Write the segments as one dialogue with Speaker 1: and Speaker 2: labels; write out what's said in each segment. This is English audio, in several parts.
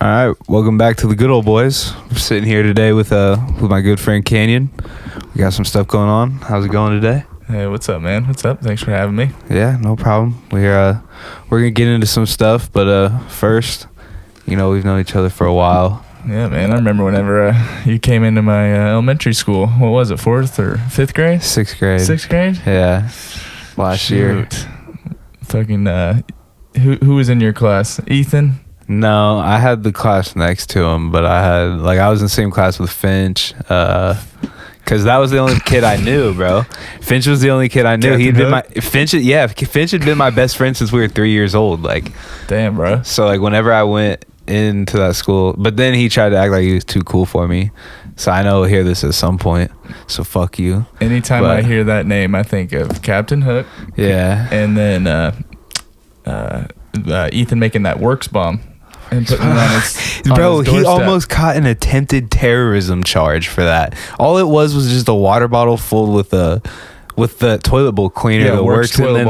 Speaker 1: All right, welcome back to the good old boys. We're sitting here today with my good friend Canyon. We got some stuff going on. How's it going today?
Speaker 2: Hey, what's up, man? What's up? Thanks for having me.
Speaker 1: Yeah, no problem. We're gonna get into some stuff, but first, we've known each other for a while.
Speaker 2: Yeah, man. I remember whenever you came into my elementary school. What was it, 4th or 5th grade?
Speaker 1: 6th grade.
Speaker 2: 6th grade?
Speaker 1: Yeah, last year.
Speaker 2: Fucking who was in your class? Ethan?
Speaker 1: No, I had the class next to him, but I was in the same class with Finch, because that was the only kid I knew, bro. Finch was the only kid I knew. Finch had been my best friend since we were 3 years old. Like,
Speaker 2: damn, bro.
Speaker 1: So whenever I went into that school, but then he tried to act like he was too cool for me. So I know he'll hear this at some point. So fuck you.
Speaker 2: Anytime I hear that name, I think of Captain Hook.
Speaker 1: Yeah.
Speaker 2: And then Ethan making that works bomb. And putting it on his
Speaker 1: bro, he almost caught an attempted terrorism charge for that. All it was just a water bottle full with the toilet bowl cleaner that works, and then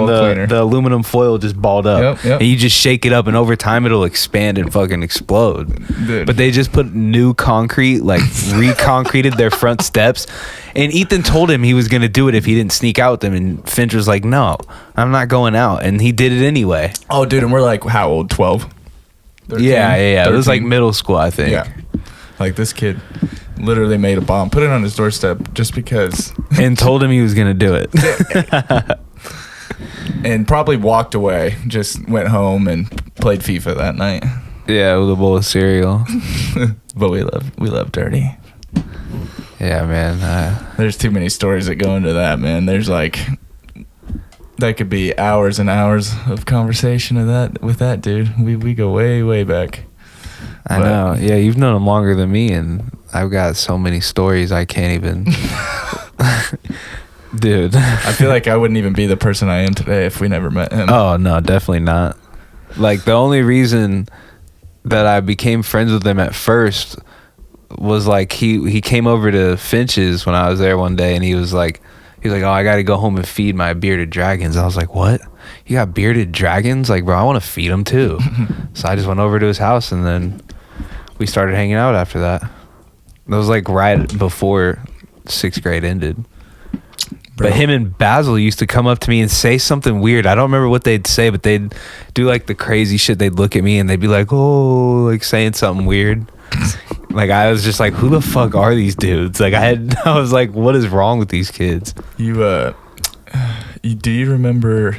Speaker 1: the aluminum foil just balled up.
Speaker 2: Yep.
Speaker 1: And you just shake it up, and over time it'll expand and fucking explode.
Speaker 2: Dude.
Speaker 1: But they just put new concrete, like re-concreted their front steps. And Ethan told him he was going to do it if he didn't sneak out with them. And Finch was like, no, I'm not going out. And he did it anyway.
Speaker 2: Oh, dude, and we're like, how old? 12? 13,
Speaker 1: yeah.
Speaker 2: 13.
Speaker 1: It was like middle school, I think.
Speaker 2: Yeah. Like, this kid literally made a bomb, put it on his doorstep just because.
Speaker 1: And told him he was going to do it.
Speaker 2: And probably walked away, just went home and played FIFA that night.
Speaker 1: Yeah, with a bowl of cereal.
Speaker 2: But we love dirty.
Speaker 1: Yeah, man.
Speaker 2: There's too many stories that go into that, man. There's like, that could be hours and hours of conversation with that dude. We go way back.
Speaker 1: I know. Yeah, you've known him longer than me, and I've got so many stories I can't even. Dude,
Speaker 2: I feel like I wouldn't even be the person I am today if we never met him.
Speaker 1: Oh no, definitely not. Like, the only reason that I became friends with him at first was like he came over to Finch's when I was there one day, and he was like, oh, I got to go home and feed my bearded dragons. I was like, what? You got bearded dragons? Like, bro, I want to feed them too. So I just went over to his house, and then we started hanging out after that. That was like right before 6th grade ended. Bro. But him and Basil used to come up to me and say something weird. I don't remember what they'd say, but they'd do like the crazy shit. They'd look at me and they'd be like, oh, like saying something weird. Like, I was just like, who the fuck are these dudes? Like, I was like, what is wrong with these kids?
Speaker 2: Do you remember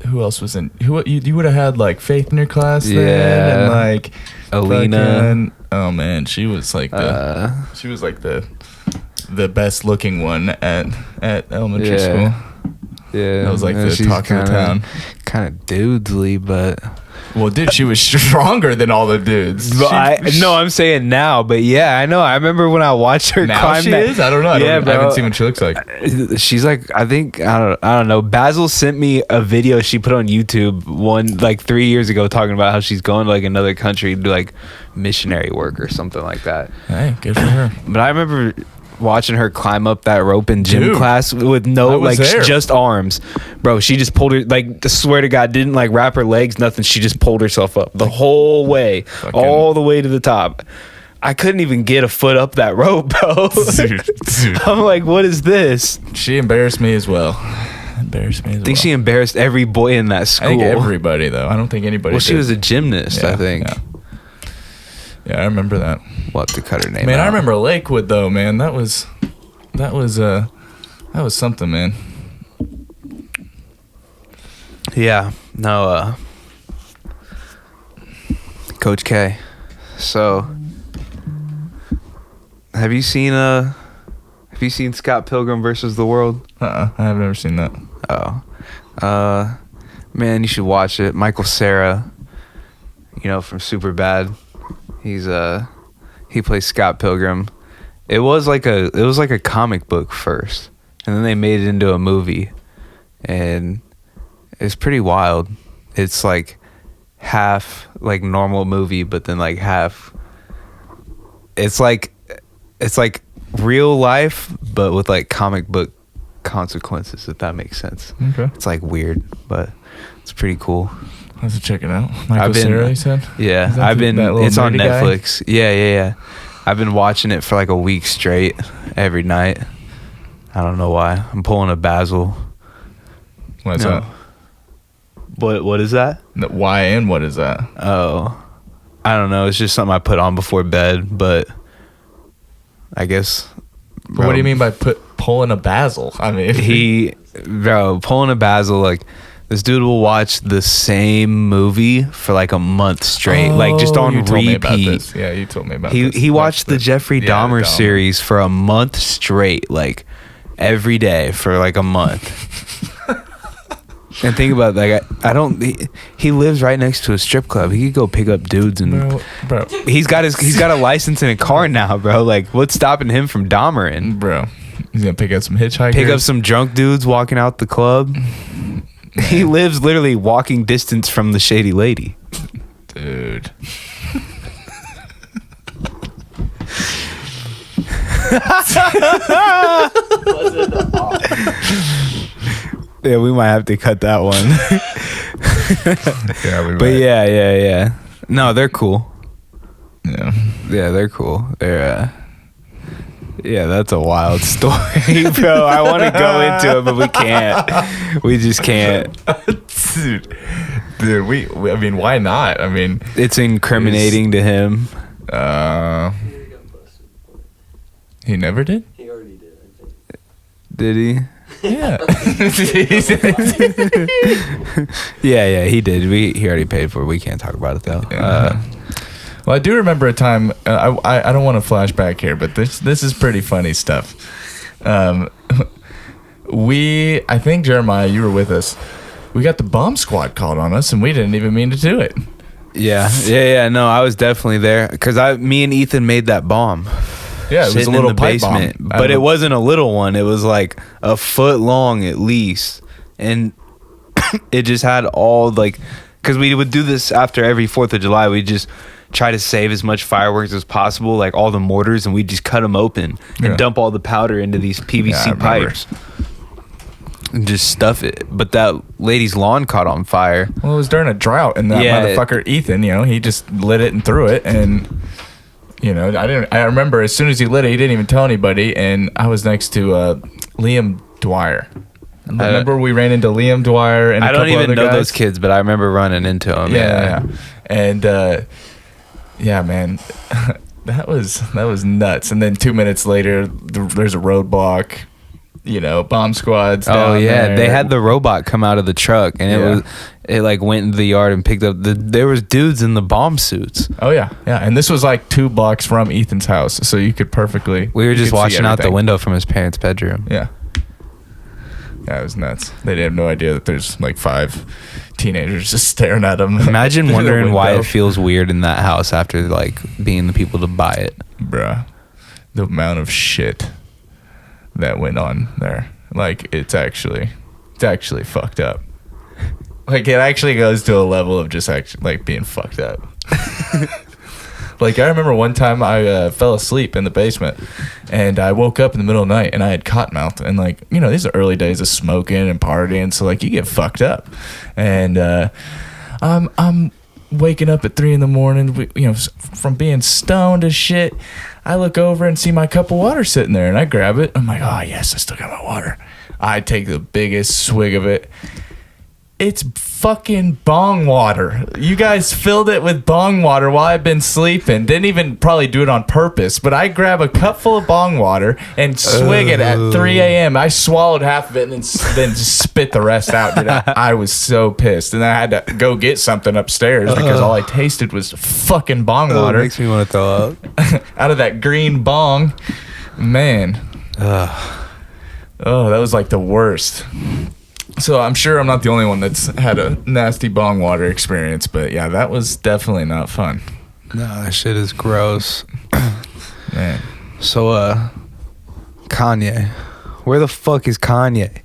Speaker 2: who else was in? You would have had like Faith in your class then, and like
Speaker 1: Alina.
Speaker 2: Oh man, she was like the best looking one at elementary school.
Speaker 1: Yeah,
Speaker 2: that was like the talk of the town.
Speaker 1: Kind of dudesly, but.
Speaker 2: Well, dude, she was stronger than all the dudes.
Speaker 1: I'm saying now, but yeah, I know. I remember when I watched her climb.
Speaker 2: She is? I don't know. I haven't seen what she looks like.
Speaker 1: She's like, I think, I don't know. Basil sent me a video she put on YouTube 3 years ago talking about how she's going to like another country to do like missionary work or something like that.
Speaker 2: Hey, good for her.
Speaker 1: But I remember watching her climb up that rope in gym class with just arms, bro. She just pulled her, like, I swear to God, didn't like wrap her legs, nothing. She just pulled herself up the whole way, all the way to the top. I couldn't even get a foot up that rope, bro. Dude. I'm like, what is this?
Speaker 2: She embarrassed me as well.
Speaker 1: I think she embarrassed every boy in that school.
Speaker 2: I think everybody, though. I don't think anybody.
Speaker 1: Well, she was a gymnast, I think.
Speaker 2: Yeah, I remember that.
Speaker 1: We'll have to cut her name.
Speaker 2: Man,
Speaker 1: out.
Speaker 2: I remember Lakewood though, man. That was something, man.
Speaker 1: Yeah. No, Coach K. So, have you seen Scott Pilgrim versus the World?
Speaker 2: I have never seen that.
Speaker 1: Oh. Man, you should watch it. Michael Cera, from Superbad. He plays Scott Pilgrim. It was like a comic book first, and then they made it into a movie, and it's pretty wild. It's like half like normal movie, but then like half. It's like real life, but with like comic book consequences, if that makes sense.
Speaker 2: Okay.
Speaker 1: It's like weird, but it's pretty cool.
Speaker 2: Let's check it out. Michael Cera, you said?
Speaker 1: Yeah, it's on Netflix. Guy? Yeah. I've been watching it for like a week straight every night. I don't know why. I'm pulling a Basil.
Speaker 2: What's that?
Speaker 1: What is that?
Speaker 2: Why and what is that?
Speaker 1: Oh, I don't know. It's just something I put on before bed, but I guess.
Speaker 2: But what do you mean by pulling a Basil? I mean,
Speaker 1: pulling a Basil, like, this dude will watch the same movie for like a month straight, like just on repeat.
Speaker 2: Yeah, you told me about this.
Speaker 1: He watched the Jeffrey Dahmer series for a month straight, like every day for like a month. And think about it, like he lives right next to a strip club. He could go pick up dudes and
Speaker 2: bro.
Speaker 1: He's got a license and a car now, bro. Like, what's stopping him from Dahmering?
Speaker 2: Bro, he's gonna pick up some hitchhikers.
Speaker 1: Pick up some drunk dudes walking out the club. He lives literally walking distance from the shady lady.
Speaker 2: Dude.
Speaker 1: Yeah, we might have to cut that one.
Speaker 2: Yeah, we
Speaker 1: but
Speaker 2: might.
Speaker 1: Yeah. No, they're cool.
Speaker 2: Yeah.
Speaker 1: Yeah, they're cool. They're yeah, that's a wild story, bro. I want to go into it, but we can't. We just can't.
Speaker 2: Dude, we I mean, why not? I mean,
Speaker 1: it's incriminating to him.
Speaker 2: He never did?
Speaker 3: He already did, I think.
Speaker 1: Did he?
Speaker 2: Yeah.
Speaker 1: Yeah, he did. He already paid for it. We can't talk about it though.
Speaker 2: Well, I do remember a time. I don't want to flash back here, but this is pretty funny stuff. I think Jeremiah, you were with us. We got the bomb squad called on us, and we didn't even mean to do it.
Speaker 1: Yeah. No, I was definitely there because me and Ethan made that bomb.
Speaker 2: Yeah, it was a little in the pipe basement,
Speaker 1: bomb. But it wasn't a little one. It was like a foot long at least, and it just had all like, because we would do this after every 4th of July. We just try to save as much fireworks as possible, like all the mortars, and we just cut them open and dump all the powder into these PVC pipes and just stuff it. But that lady's lawn caught on fire.
Speaker 2: Well, it was during a drought, and that motherfucker Ethan, he just lit it and threw it, and I remember as soon as he lit it, he didn't even tell anybody, and I was next to Liam Dwyer. Remember we ran into Liam Dwyer and a couple other guys? I don't even know
Speaker 1: those kids, but I remember running into them.
Speaker 2: Yeah. And yeah, man, that was nuts. And then 2 minutes later, there's a roadblock. Bomb squads.
Speaker 1: Oh yeah,
Speaker 2: there.
Speaker 1: They had the robot come out of the truck, and it like went into the yard and picked up there was dudes in the bomb suits.
Speaker 2: Oh yeah. And this was like 2 blocks from Ethan's house, so you could perfectly.
Speaker 1: We were just watching out the window from his parents' bedroom.
Speaker 2: Yeah. Yeah, it was nuts. They didn't have no idea that there's like 5 teenagers just staring at them.
Speaker 1: Imagine wondering why it feels weird in that house after like being the people to buy it.
Speaker 2: Bruh. The amount of shit that went on there. Like, it's actually fucked up. Like, it actually goes to a level of just actually like being fucked up. Like, I remember one time I fell asleep in the basement, and I woke up in the middle of the night, and I had cottonmouth, and like, these are early days of smoking and partying, so like, you get fucked up, and I'm waking up at 3 a.m, from being stoned as shit. I look over and see my cup of water sitting there, and I grab it. I'm like, oh yes, I still got my water. I take the biggest swig of it. It's fucking bong water. You guys filled it with bong water while I've been sleeping. Didn't even probably do it on purpose, but I grab a cup full of bong water and swig it at 3 a.m. I swallowed half of it and then just spit the rest out. Dude, I was so pissed. And I had to go get something upstairs because all I tasted was fucking bong water.
Speaker 1: It makes me want to throw up.
Speaker 2: Out of that green bong. Man. Oh, that was like the worst. So I'm sure I'm not the only one that's had a nasty bong water experience, but yeah, that was definitely not fun.
Speaker 1: No, that shit is gross.
Speaker 2: Man.
Speaker 1: So, Kanye. Where the fuck is Kanye?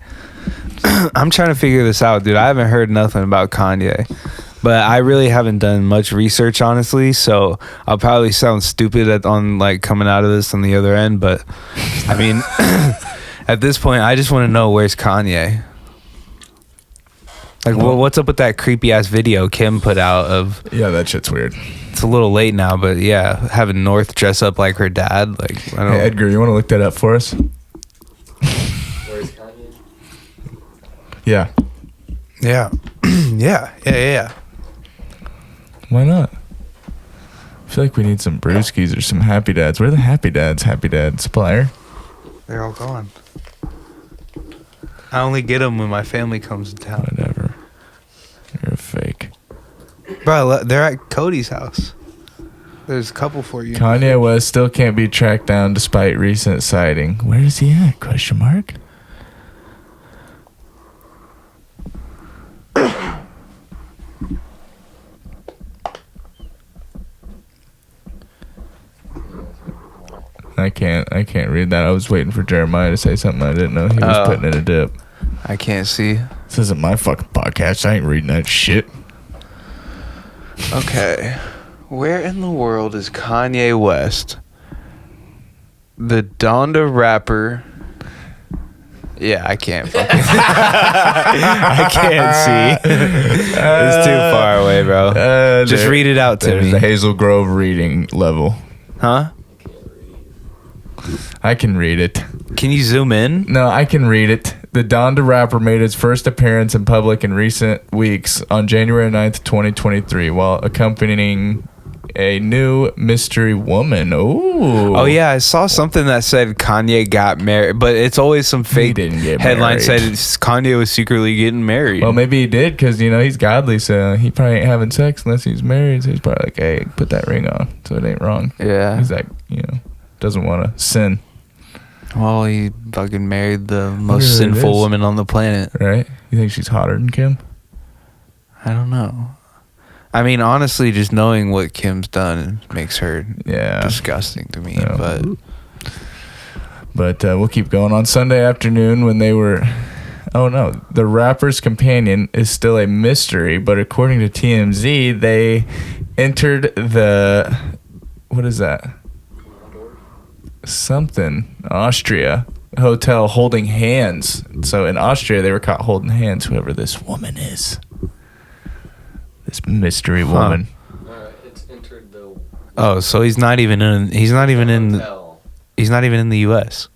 Speaker 1: I'm trying to figure this out, dude. I haven't heard nothing about Kanye. But I really haven't done much research, honestly, so I'll probably sound stupid on like coming out of this on the other end, but I mean, at this point, I just want to know where's Kanye. Like, well, what's up with that creepy ass video Kim put out of?
Speaker 2: Yeah, that shit's weird.
Speaker 1: It's a little late now, but yeah, having North dress up like her dad. Like, I don't.
Speaker 2: Hey, Edgar, you want to look that up for us?
Speaker 3: Where's Kanye?
Speaker 2: Yeah.
Speaker 1: Yeah. yeah.
Speaker 2: Why not? I feel like we need some brewskis or some Happy Dads. Where are the Happy Dads? Happy Dad supplier.
Speaker 1: They're all gone. I only get them when my family comes to town.
Speaker 2: Whatever. You're a fake.
Speaker 1: Bro, they're at Cody's house. There's a couple for you.
Speaker 2: Kanye West still can't be tracked down despite recent sighting. Where is he at? Question mark. I can't read that. I was waiting for Jeremiah to say something. I didn't know he was putting in a dip.
Speaker 1: I can't see.
Speaker 2: This isn't my fucking podcast. I ain't reading that shit.
Speaker 1: Okay. Where in the world is Kanye West? The Donda rapper. Yeah, I can't fucking I can't see. It's too far away, bro. Just read it out to
Speaker 2: there's
Speaker 1: me.
Speaker 2: the Hazel Grove reading level.
Speaker 1: Huh?
Speaker 2: I can read it.
Speaker 1: Can you zoom in?
Speaker 2: No, I can read it. The Donda rapper made his first appearance in public in recent weeks on January 9th, 2023, while accompanying a new mystery woman.
Speaker 1: Oh yeah, I saw something that said Kanye got married, but it's always some fake
Speaker 2: didn't get
Speaker 1: headline
Speaker 2: married.
Speaker 1: said Kanye was secretly getting married.
Speaker 2: Well, maybe he did because, he's godly, so he probably ain't having sex unless he's married. So he's probably like, hey, put that ring on so it ain't wrong.
Speaker 1: Yeah.
Speaker 2: He's like, doesn't want to sin.
Speaker 1: Well, he fucking married the
Speaker 2: Whatever
Speaker 1: most
Speaker 2: it
Speaker 1: sinful
Speaker 2: is.
Speaker 1: woman on the planet.
Speaker 2: Right? You think she's hotter than Kim?
Speaker 1: I don't know. I mean, honestly, just knowing what Kim's done makes her disgusting to me.
Speaker 2: Yeah.
Speaker 1: But
Speaker 2: we'll keep going. On Sunday afternoon when they were... Oh, no. The rapper's companion is still a mystery, but according to TMZ, they entered the... What is that? Something. Austria. Hotel holding hands. So in Austria, they were caught holding hands, whoever this woman is. This mystery woman.
Speaker 3: It's entered the.
Speaker 1: oh, so he's not even in. He's not even in.
Speaker 3: hotel.
Speaker 1: He's not even in the U.S.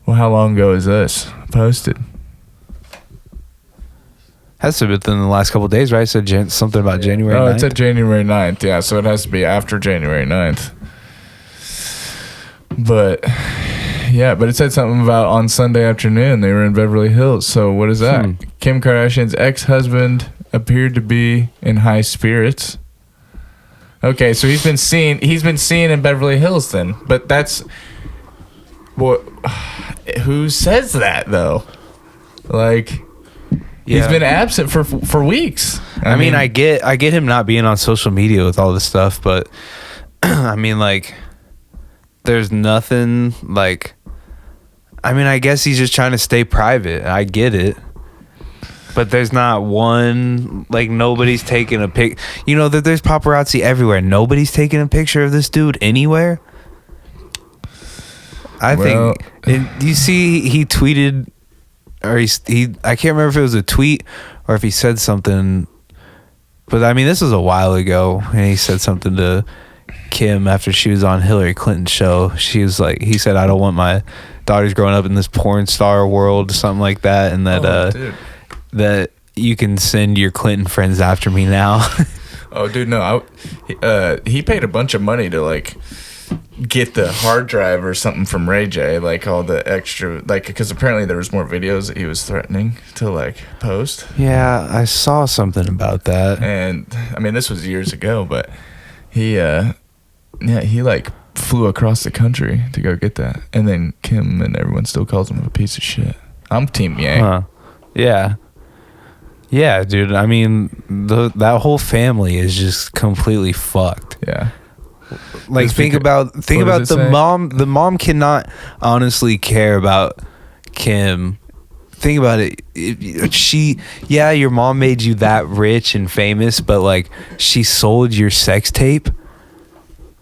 Speaker 2: Well, how long ago is this posted?
Speaker 1: Has to be within the last couple of days, right? It said something about January 9th.
Speaker 2: Oh, it's at January 9th. Yeah, so it has to be after January 9th. But it said something about on Sunday afternoon they were in Beverly Hills. So what is that? Kim Kardashian's ex-husband appeared to be in high spirits. Okay, so he's been seen in Beverly Hills then. But that's what who says that though? Like he's been absent for weeks.
Speaker 1: I mean, I get him not being on social media with all this stuff, but I mean, like, there's nothing like. I mean, I guess he's just trying to stay private. I get it, but there's not one like nobody's taking a pic. There's paparazzi everywhere. Nobody's taking a picture of this dude anywhere. I think. You see, he tweeted. Or he I can't remember if it was a tweet or if he said something, but I mean this was a while ago, and he said something to Kim after she was on Hillary Clinton's show. She was like, he said, "I don't want my daughters growing up in this porn star world," something like that, and that that you can send your Clinton friends after me now.
Speaker 2: Oh, dude, no, he paid a bunch of money to like get the hard drive or something from Ray J, like all the extra, like, because apparently there was more videos that he was threatening to like post.
Speaker 1: Yeah, I saw something about that.
Speaker 2: And I mean, this was years ago, but he like flew across the country to go get that, and then Kim and everyone still calls him a piece of shit. I'm Team Yang.
Speaker 1: Huh. Yeah, dude. I mean, that whole family is just completely fucked.
Speaker 2: Yeah.
Speaker 1: Like, think about the
Speaker 2: say?
Speaker 1: mom. The mom cannot honestly care about Kim. Think about it. Your mom made you that rich and famous, but like she sold your sex tape.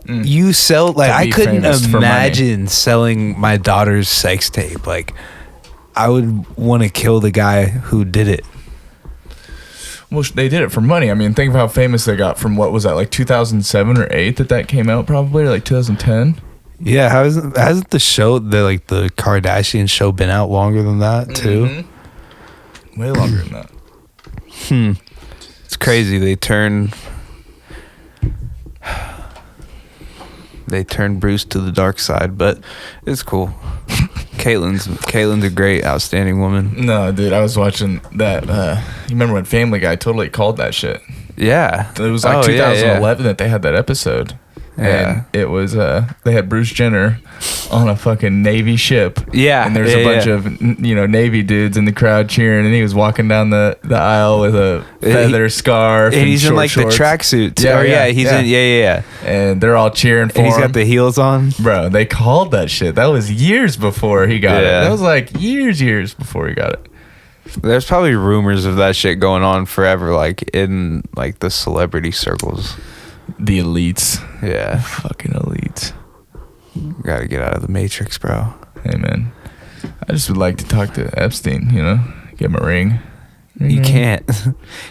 Speaker 1: You sell, like, I couldn't imagine selling my daughter's sex tape. Like, I would want to kill the guy who did it.
Speaker 2: Well, they did it for money. I mean, think of how famous they got from what was that, like 2007 or 8 that came out, probably, or like 2010.
Speaker 1: Yeah, hasn't the show, the Kardashian show, been out longer than that too?
Speaker 2: Way longer than that.
Speaker 1: It's crazy. They turned Bruce to the dark side, but it's cool. Caitlyn's a great, outstanding woman.
Speaker 2: No, dude, I was watching that. You remember when Family Guy totally called that shit?
Speaker 1: Yeah,
Speaker 2: It was like 2011 that they had that episode.
Speaker 1: Yeah.
Speaker 2: And it was they had Bruce Jenner on a fucking Navy ship.
Speaker 1: Yeah.
Speaker 2: And there's a bunch of Navy dudes in the crowd cheering, and he was walking down the aisle with a feather scarf.
Speaker 1: And he's in
Speaker 2: short
Speaker 1: like
Speaker 2: shorts.
Speaker 1: the tracksuit.
Speaker 2: Yeah,
Speaker 1: He's in. Yeah.
Speaker 2: And they're all cheering for
Speaker 1: And he's
Speaker 2: him.
Speaker 1: got the heels on.
Speaker 2: Bro, they called that shit. That was years before he got it.
Speaker 1: Yeah.
Speaker 2: That was like years before he got it.
Speaker 1: There's probably rumors of that shit going on forever, like in like the celebrity circles.
Speaker 2: The elites.
Speaker 1: Yeah.
Speaker 2: Fucking elites.
Speaker 1: Gotta get out of the matrix, bro.
Speaker 2: Hey, man. I just would like to talk to Epstein, Give him a ring.
Speaker 1: You can't.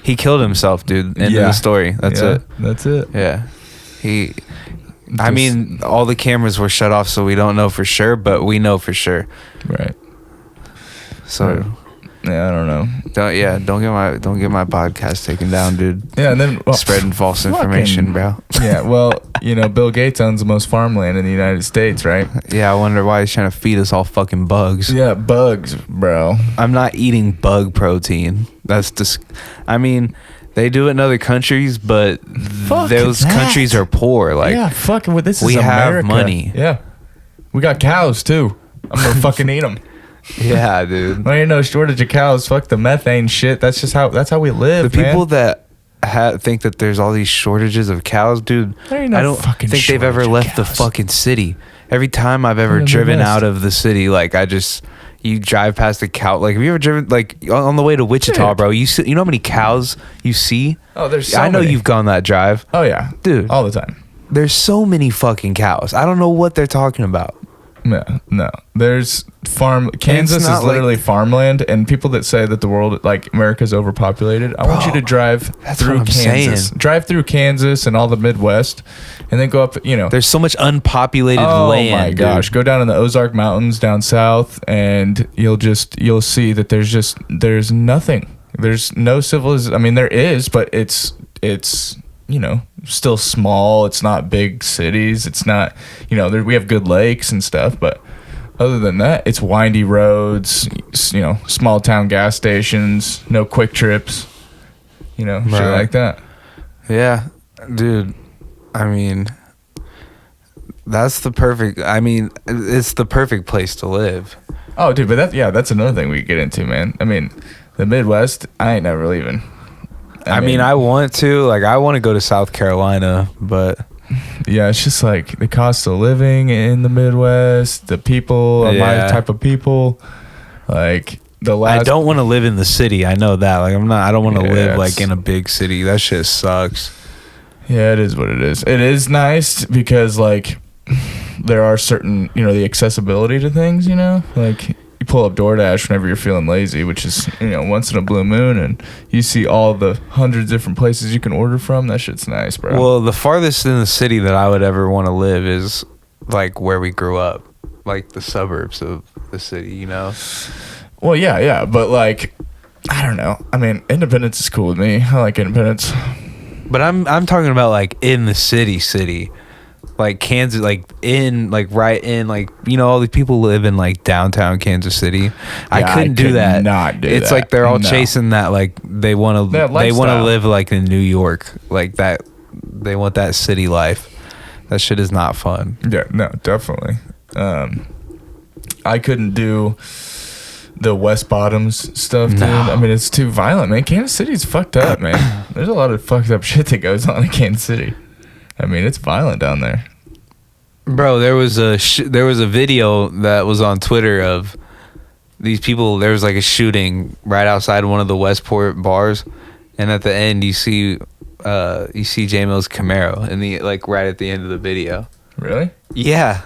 Speaker 1: He killed himself, dude. End of the story. That's it.
Speaker 2: That's it.
Speaker 1: Yeah. I mean, all the cameras were shut off, so we don't know for sure, but we know for sure.
Speaker 2: Right.
Speaker 1: So
Speaker 2: Yeah, I don't know.
Speaker 1: don't get my podcast taken down, dude.
Speaker 2: Yeah, and then
Speaker 1: Spreading false information, bro.
Speaker 2: Yeah, well, Bill Gates owns the most farmland in the United States, right?
Speaker 1: Yeah, I wonder why he's trying to feed us all fucking bugs.
Speaker 2: Yeah, bugs, bro.
Speaker 1: I'm not eating bug protein. That's just. I mean, they do it in other countries, but those countries are poor. Like,
Speaker 2: yeah, fucking with this.
Speaker 1: We
Speaker 2: is
Speaker 1: have
Speaker 2: America.
Speaker 1: money.
Speaker 2: Yeah, we got cows too. I'm gonna fucking eat them.
Speaker 1: Yeah, dude.
Speaker 2: There ain't no shortage of cows. Fuck the methane shit. That's how we live.
Speaker 1: The people that think that there's all these shortages of cows, dude.
Speaker 2: There ain't no
Speaker 1: I don't
Speaker 2: fucking
Speaker 1: think they've ever
Speaker 2: shortage of
Speaker 1: left the
Speaker 2: cows.
Speaker 1: fucking city. Every time I've ever
Speaker 2: In the
Speaker 1: driven
Speaker 2: Midwest.
Speaker 1: out of the city, like you drive past a cow. Like, have you ever driven like on the way to Wichita,
Speaker 2: Dude.
Speaker 1: bro? You know how many cows you see?
Speaker 2: Oh, there's so
Speaker 1: I know
Speaker 2: many.
Speaker 1: you've gone that drive.
Speaker 2: Oh yeah,
Speaker 1: Dude.
Speaker 2: all the time.
Speaker 1: There's so many fucking cows. I don't know what they're talking about.
Speaker 2: No. There's Kansas is
Speaker 1: not
Speaker 2: literally farmland, and people that say that the world, like America's overpopulated, I want you to drive
Speaker 1: that's
Speaker 2: through
Speaker 1: what I'm
Speaker 2: Kansas.
Speaker 1: saying.
Speaker 2: Drive through Kansas and all the Midwest, and then go up.
Speaker 1: There's so much unpopulated
Speaker 2: Oh
Speaker 1: land.
Speaker 2: my
Speaker 1: dude.
Speaker 2: gosh! Go down in the Ozark Mountains down south, and you'll see that there's nothing. There's no civilization. I mean, there is, but it's still small. It's not big cities. It's not we have good lakes and stuff, but other than that, it's windy roads. Small town gas stations. No quick trips. Shit
Speaker 1: Right.
Speaker 2: like that.
Speaker 1: Yeah, dude. I mean, it's the perfect place to live.
Speaker 2: Oh, dude, but that's another thing we get into, man. I mean, the Midwest, I ain't never leaving.
Speaker 1: I mean, I want to go to South Carolina, but
Speaker 2: yeah, it's just like the cost of living in the Midwest, the people, my type of people, like
Speaker 1: I don't want to live in the city. I know that. Like, I don't want to live like
Speaker 2: it's-
Speaker 1: in a big city. That shit sucks.
Speaker 2: Yeah, it is what it is. It is nice because like there are certain, the accessibility to things, like you pull up DoorDash whenever you're feeling lazy, which is, once in a blue moon, and you see all the hundreds of different places you can order from. That shit's nice, bro.
Speaker 1: Well, the farthest in the city that I would ever want to live is like where we grew up, like the suburbs of the city,
Speaker 2: Well, yeah, but like, I don't know. I mean, Independence is cool with me. I like Independence.
Speaker 1: But I'm talking about like in the city. Like Kansas, like right in, all the people live in like downtown Kansas City. I couldn't do
Speaker 2: could
Speaker 1: that.
Speaker 2: not do
Speaker 1: it's
Speaker 2: that.
Speaker 1: like they're all
Speaker 2: No.
Speaker 1: chasing that, like they want
Speaker 2: That
Speaker 1: to
Speaker 2: lifestyle.
Speaker 1: live like in New York, like that. They want that city life. That shit is not fun.
Speaker 2: Yeah, no, definitely. I couldn't do the West Bottoms stuff, dude.
Speaker 1: No.
Speaker 2: I mean, it's too violent, man. Kansas City's fucked up, man. There's a lot of fucked up shit that goes on in Kansas City. I mean, it's violent down there.
Speaker 1: Bro, there was a video that was on Twitter of these people. There was like a shooting right outside one of the Westport bars, and at the end you see J Mill's Camaro in the right at the end of the video.
Speaker 2: Really?
Speaker 1: Yeah,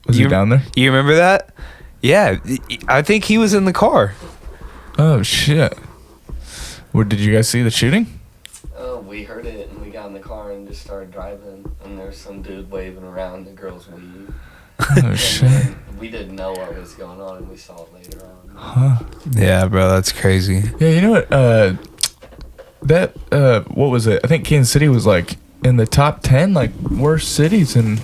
Speaker 2: Was he down there?
Speaker 1: You remember that? Yeah, I think he was in the car.
Speaker 2: Oh shit! What did you guys see the shooting?
Speaker 3: Oh, we heard it and we got in the car and just started driving. And there's some dude waving around the girl's weed.
Speaker 2: Oh
Speaker 3: And
Speaker 2: shit!
Speaker 3: then we didn't know what was going on and we saw it later on.
Speaker 2: Huh?
Speaker 1: Yeah, bro, that's crazy.
Speaker 2: Yeah, you know what? What was it? I think Kansas City was like in the top 10 like worst cities in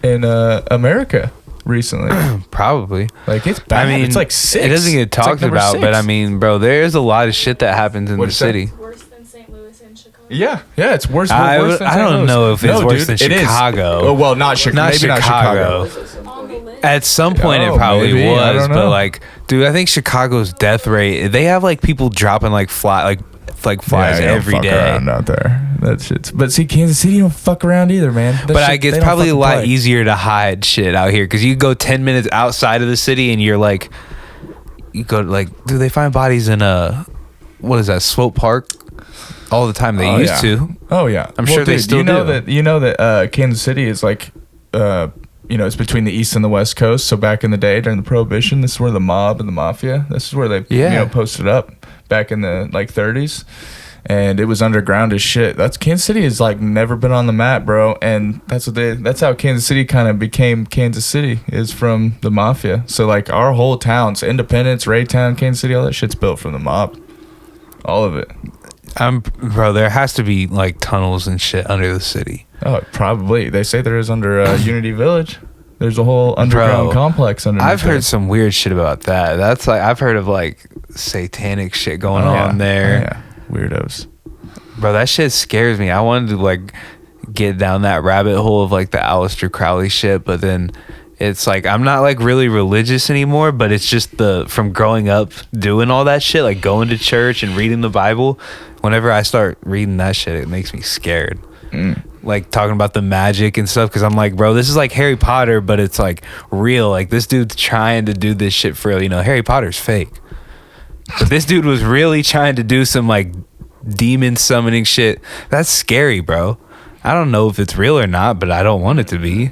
Speaker 2: America recently.
Speaker 1: Probably.
Speaker 2: Like it's bad.
Speaker 1: I mean,
Speaker 2: it's like 6.
Speaker 1: It doesn't get
Speaker 2: It's like
Speaker 1: talked
Speaker 2: number
Speaker 1: about, but
Speaker 2: 6.
Speaker 1: I mean, bro, there's a lot of shit that happens in
Speaker 2: What'd
Speaker 1: the
Speaker 2: you say?
Speaker 1: city.
Speaker 4: It's worse than St. Louis and Chicago.
Speaker 2: Yeah, it's worse.
Speaker 1: I
Speaker 2: worse than
Speaker 1: I
Speaker 2: St.
Speaker 1: don't
Speaker 2: Louis.
Speaker 1: know if it's
Speaker 2: No,
Speaker 1: worse
Speaker 2: dude,
Speaker 1: than
Speaker 2: it is.
Speaker 1: Chicago.
Speaker 2: Oh well, not Chicago.
Speaker 1: Not
Speaker 2: Maybe not
Speaker 1: Chicago.
Speaker 2: Chicago.
Speaker 4: On the list.
Speaker 1: At some point,
Speaker 2: Oh,
Speaker 1: it probably
Speaker 2: maybe. I
Speaker 1: was,
Speaker 2: don't
Speaker 1: but
Speaker 2: know.
Speaker 1: like, dude, I think Chicago's death rate. They have like people dropping like flies
Speaker 2: Yeah, you don't
Speaker 1: every
Speaker 2: fuck
Speaker 1: day.
Speaker 2: around out there. That shit's. But see, Kansas City don't fuck around either, man. That
Speaker 1: But
Speaker 2: shit,
Speaker 1: I guess
Speaker 2: they
Speaker 1: it's
Speaker 2: don't
Speaker 1: probably a
Speaker 2: fucking
Speaker 1: lot
Speaker 2: play.
Speaker 1: easier to hide shit out here because you go 10 minutes outside of the city and you're like, you go like, do they find bodies in what is that, Swope Park? All the time they used to.
Speaker 2: Oh yeah,
Speaker 1: I'm sure they still
Speaker 2: you know
Speaker 1: do.
Speaker 2: that. You know that Kansas City is like, it's between the east and the west coast. So back in the day during the Prohibition, this is where the mob and the mafia. This is where they posted up back in the like 30s, and it was underground as shit. That's Kansas City has like never been on the map, bro. And that's how Kansas City kind of became Kansas City, is from the mafia. So like our whole towns, Independence, Raytown, Kansas City, all that shit's built from the mob. All of it.
Speaker 1: Bro, there has to be like tunnels and shit under the city.
Speaker 2: Oh, probably. They say there is under Unity Village. There's a whole underground complex underneath.
Speaker 1: I've heard
Speaker 2: there.
Speaker 1: some weird shit about that. That's like, I've heard of like satanic shit going on there.
Speaker 2: Oh, yeah. Weirdos.
Speaker 1: Bro, that shit scares me. I wanted to like get down that rabbit hole of like the Aleister Crowley shit, but then it's like I'm not like really religious anymore, but it's just from growing up doing all that shit, like going to church and reading the Bible. Whenever I start reading that shit, it makes me scared. Like talking about the magic and stuff, because I'm like, bro, this is like Harry Potter, but it's like real. Like this dude's trying to do this shit for real. You know, Harry Potter's fake, but this dude was really trying to do some like demon summoning shit. That's scary, bro. I don't know if it's real or not, but I don't want it to be.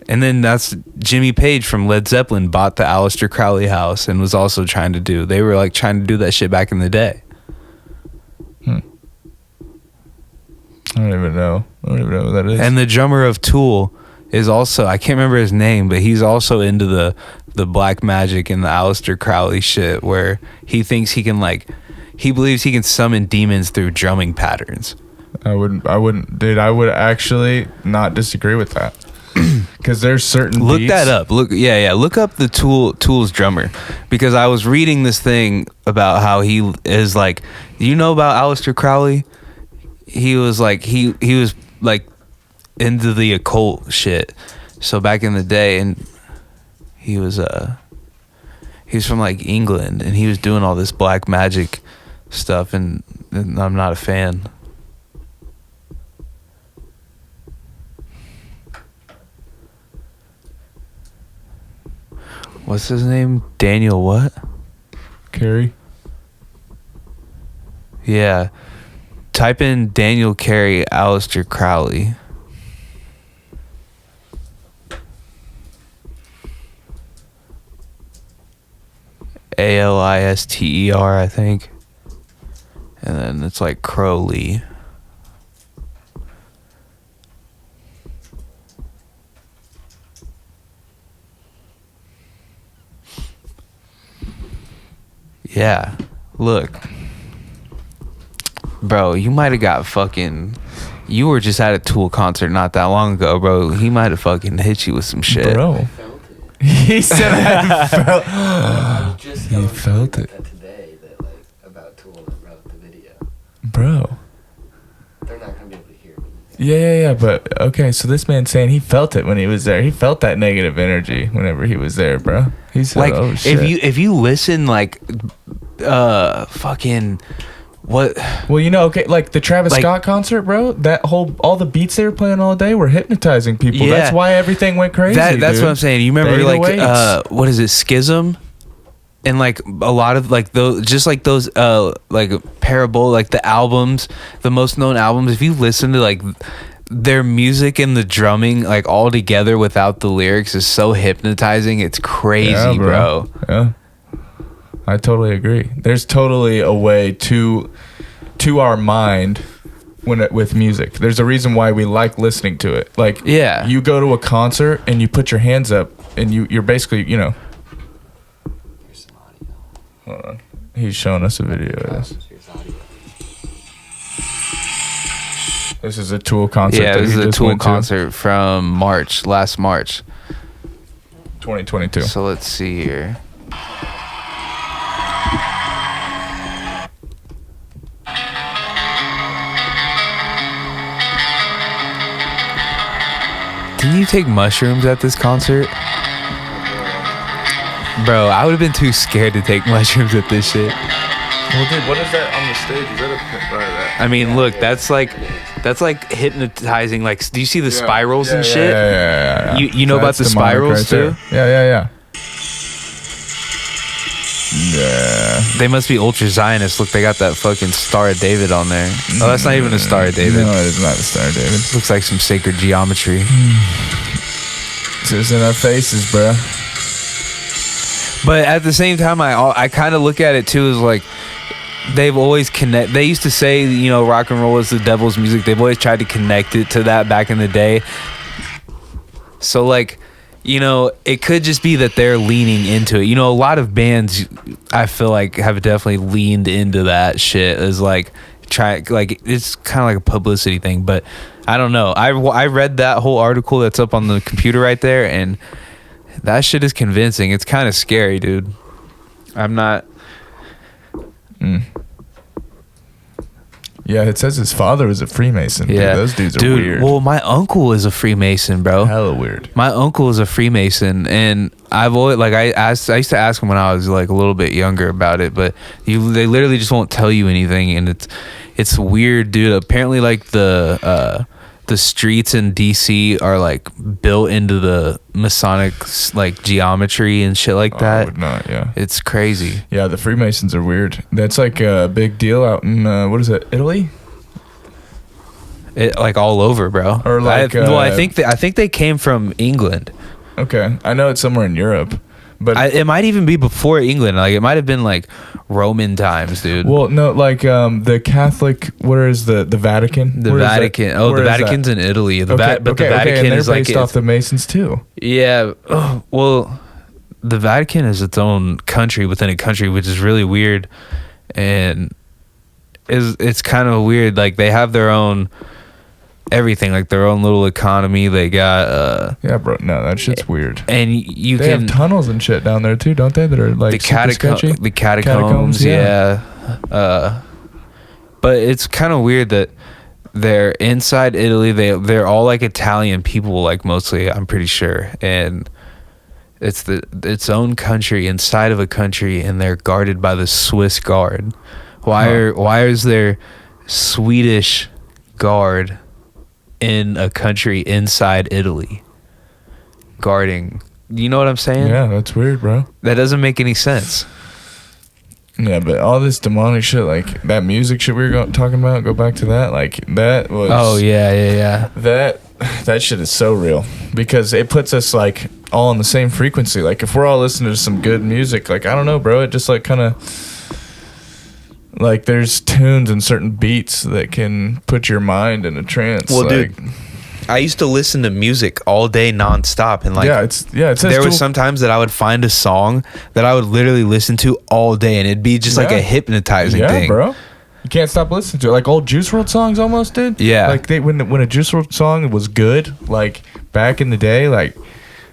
Speaker 1: And then that's Jimmy Page from Led Zeppelin bought the Aleister Crowley house and was also trying to do. They were like trying to do that shit back in the day.
Speaker 2: I don't even know. What that is.
Speaker 1: And the drummer of Tool is also, I can't remember his name, but he's also into the black magic and the Aleister Crowley shit, where he thinks he can he believes he can summon demons through drumming patterns.
Speaker 2: I wouldn't, dude. I would actually not disagree with that. Because there's certain
Speaker 1: Look
Speaker 2: beats.
Speaker 1: that up. Look up the Tool's drummer, because I was reading this thing about how he is like, you know about Aleister Crowley? He was like he was like into the occult shit. So back in the day, and he was from like England, and he was doing all this black magic stuff, and I'm not a fan. What's his name? Daniel what?
Speaker 2: Carey.
Speaker 1: Yeah. Type in Daniel Carey, Aleister Crowley. Alister, I think. And then it's like Crowley. Yeah. Look. Bro, you might have got fucking... You were just at a Tool concert not that long ago, bro. He might have fucking hit you with some shit.
Speaker 2: Bro.
Speaker 3: I felt it.
Speaker 2: He said I felt.
Speaker 3: I was just
Speaker 2: He
Speaker 3: going
Speaker 2: felt
Speaker 3: through
Speaker 2: it.
Speaker 3: that today, that like about Tool and wrote the video.
Speaker 2: Bro.
Speaker 3: They're not gonna be able to hear me.
Speaker 2: Yeah. But okay, so this man's saying he felt it when he was there. He felt that negative energy whenever he was there, bro. He said,
Speaker 1: Like,
Speaker 2: "Oh shit."
Speaker 1: if you listen, like, fucking... What?
Speaker 2: Well, okay, like the Travis
Speaker 1: Like-
Speaker 2: Scott concert, bro. All the beats they were playing all day were hypnotizing people.
Speaker 1: Yeah.
Speaker 2: That's why everything went crazy.
Speaker 1: That's
Speaker 2: dude.
Speaker 1: what I'm saying. You remember,
Speaker 2: The
Speaker 1: like,
Speaker 2: 808s.
Speaker 1: what is it, Schism? And, like, a lot of, like, those, just like those, like, Parable, like, the albums, the most known albums, if you listen to, like, their music and the drumming, like all together without the lyrics, is so hypnotizing. It's crazy,
Speaker 2: Yeah,
Speaker 1: bro.
Speaker 2: Yeah, I totally agree. There's totally a way to our mind with music. There's a reason why we like listening to it. Like,
Speaker 1: Yeah.
Speaker 2: you go to a concert and you put your hands up and you're basically, you know. Hold on. He's showing us a video of this. This is a Tool concert.
Speaker 1: Yeah,
Speaker 2: that
Speaker 1: this
Speaker 2: he
Speaker 1: is a
Speaker 2: just
Speaker 1: Tool
Speaker 2: went to.
Speaker 1: concert from last March.
Speaker 2: 2022.
Speaker 1: So let's see here. Didn't you take mushrooms at this concert? Bro, I would have been too scared to take mushrooms at this shit.
Speaker 2: Well, dude, what is that on the stage? Is that a...
Speaker 1: I mean, look, that's like hypnotizing. Like, do you see the spirals and shit?
Speaker 2: Yeah.
Speaker 1: You know about the spirals too?
Speaker 2: Yeah. Yeah.
Speaker 1: They must be ultra Zionists. Look, they got that fucking Star of David on there. Oh, that's not even a Star of David.
Speaker 2: No, it's not a Star of David.
Speaker 1: Looks like some sacred geometry.
Speaker 2: It's just in our faces, bro.
Speaker 1: But at the same time, I kind of look at it too as like they've always they used to say, you know, rock and roll is the devil's music. They've always tried to connect it to that back in the day. So like, you know, it could just be that they're leaning into it. You know, a lot of bands I feel like have definitely leaned into that shit as like it's kind of like a publicity thing. But I don't know. I read that whole article that's up on the computer right there, and that shit is convincing. It's kind of scary, dude. I'm not.
Speaker 2: Yeah, it says his father was a Freemason.
Speaker 1: Yeah,
Speaker 2: Dude, those dudes are
Speaker 1: dude,
Speaker 2: weird.
Speaker 1: well, my uncle is a Freemason, bro.
Speaker 2: Hella weird.
Speaker 1: My uncle is a Freemason, and I've always I used to ask him when I was like a little bit younger about it, but they literally just won't tell you anything, and it's weird, dude. Apparently, like the streets in DC are like built into the Masonic like geometry and shit like that.
Speaker 2: I would not, yeah.
Speaker 1: It's crazy.
Speaker 2: Yeah, the Freemasons are weird. That's like a big deal out in, what is it, Italy?
Speaker 1: It like all over, bro.
Speaker 2: Or like,
Speaker 1: I think they came from England.
Speaker 2: Okay. I know it's somewhere in Europe. But
Speaker 1: It might even be before England. Like it might have been like Roman times, dude.
Speaker 2: well, no, like the Catholic. Where is the Vatican?
Speaker 1: The
Speaker 2: Where is that?
Speaker 1: Vatican. Oh,
Speaker 2: Where
Speaker 1: the
Speaker 2: is
Speaker 1: Vatican's
Speaker 2: that?
Speaker 1: in Italy.
Speaker 2: Okay,
Speaker 1: The Vatican
Speaker 2: and they're
Speaker 1: is like
Speaker 2: based off the Masons too.
Speaker 1: yeah. Well, the Vatican is its own country within a country, which is really weird, and it's kind of weird. Like they have their own everything, like their own little economy. They got
Speaker 2: Yeah, bro. No, that shit's weird.
Speaker 1: and you
Speaker 2: They
Speaker 1: can
Speaker 2: have tunnels and shit down there too, don't they? That are like
Speaker 1: the
Speaker 2: super sketchy.
Speaker 1: the catacombs, yeah. But it's kind of weird that they're inside Italy. They're all like Italian people, like mostly, I'm pretty sure, and it's its own country inside of a country, and they're guarded by the Swiss guard. Why is there Swedish guard in a country inside Italy guarding? You know what I'm saying?
Speaker 2: Yeah, that's weird, bro.
Speaker 1: That doesn't make any sense.
Speaker 2: Yeah, but all this demonic shit, like that music shit we were talking about, go back to that. Like that was.
Speaker 1: Oh yeah.
Speaker 2: That shit is so real because it puts us like all on the same frequency. Like if we're all listening to some good music, like I don't know, bro, it just like kind of like there's tunes and certain beats that can put your mind in a trance.
Speaker 1: Well,
Speaker 2: like,
Speaker 1: dude, I used to listen to music all day nonstop, and like
Speaker 2: it says
Speaker 1: there was some times that I would find a song that I would literally listen to all day, and it'd be just like a hypnotizing thing.
Speaker 2: bro. You can't stop listening to it. Like old Juice WRLD songs almost, dude.
Speaker 1: Yeah.
Speaker 2: Like when a Juice WRLD song was good, like back in the day, like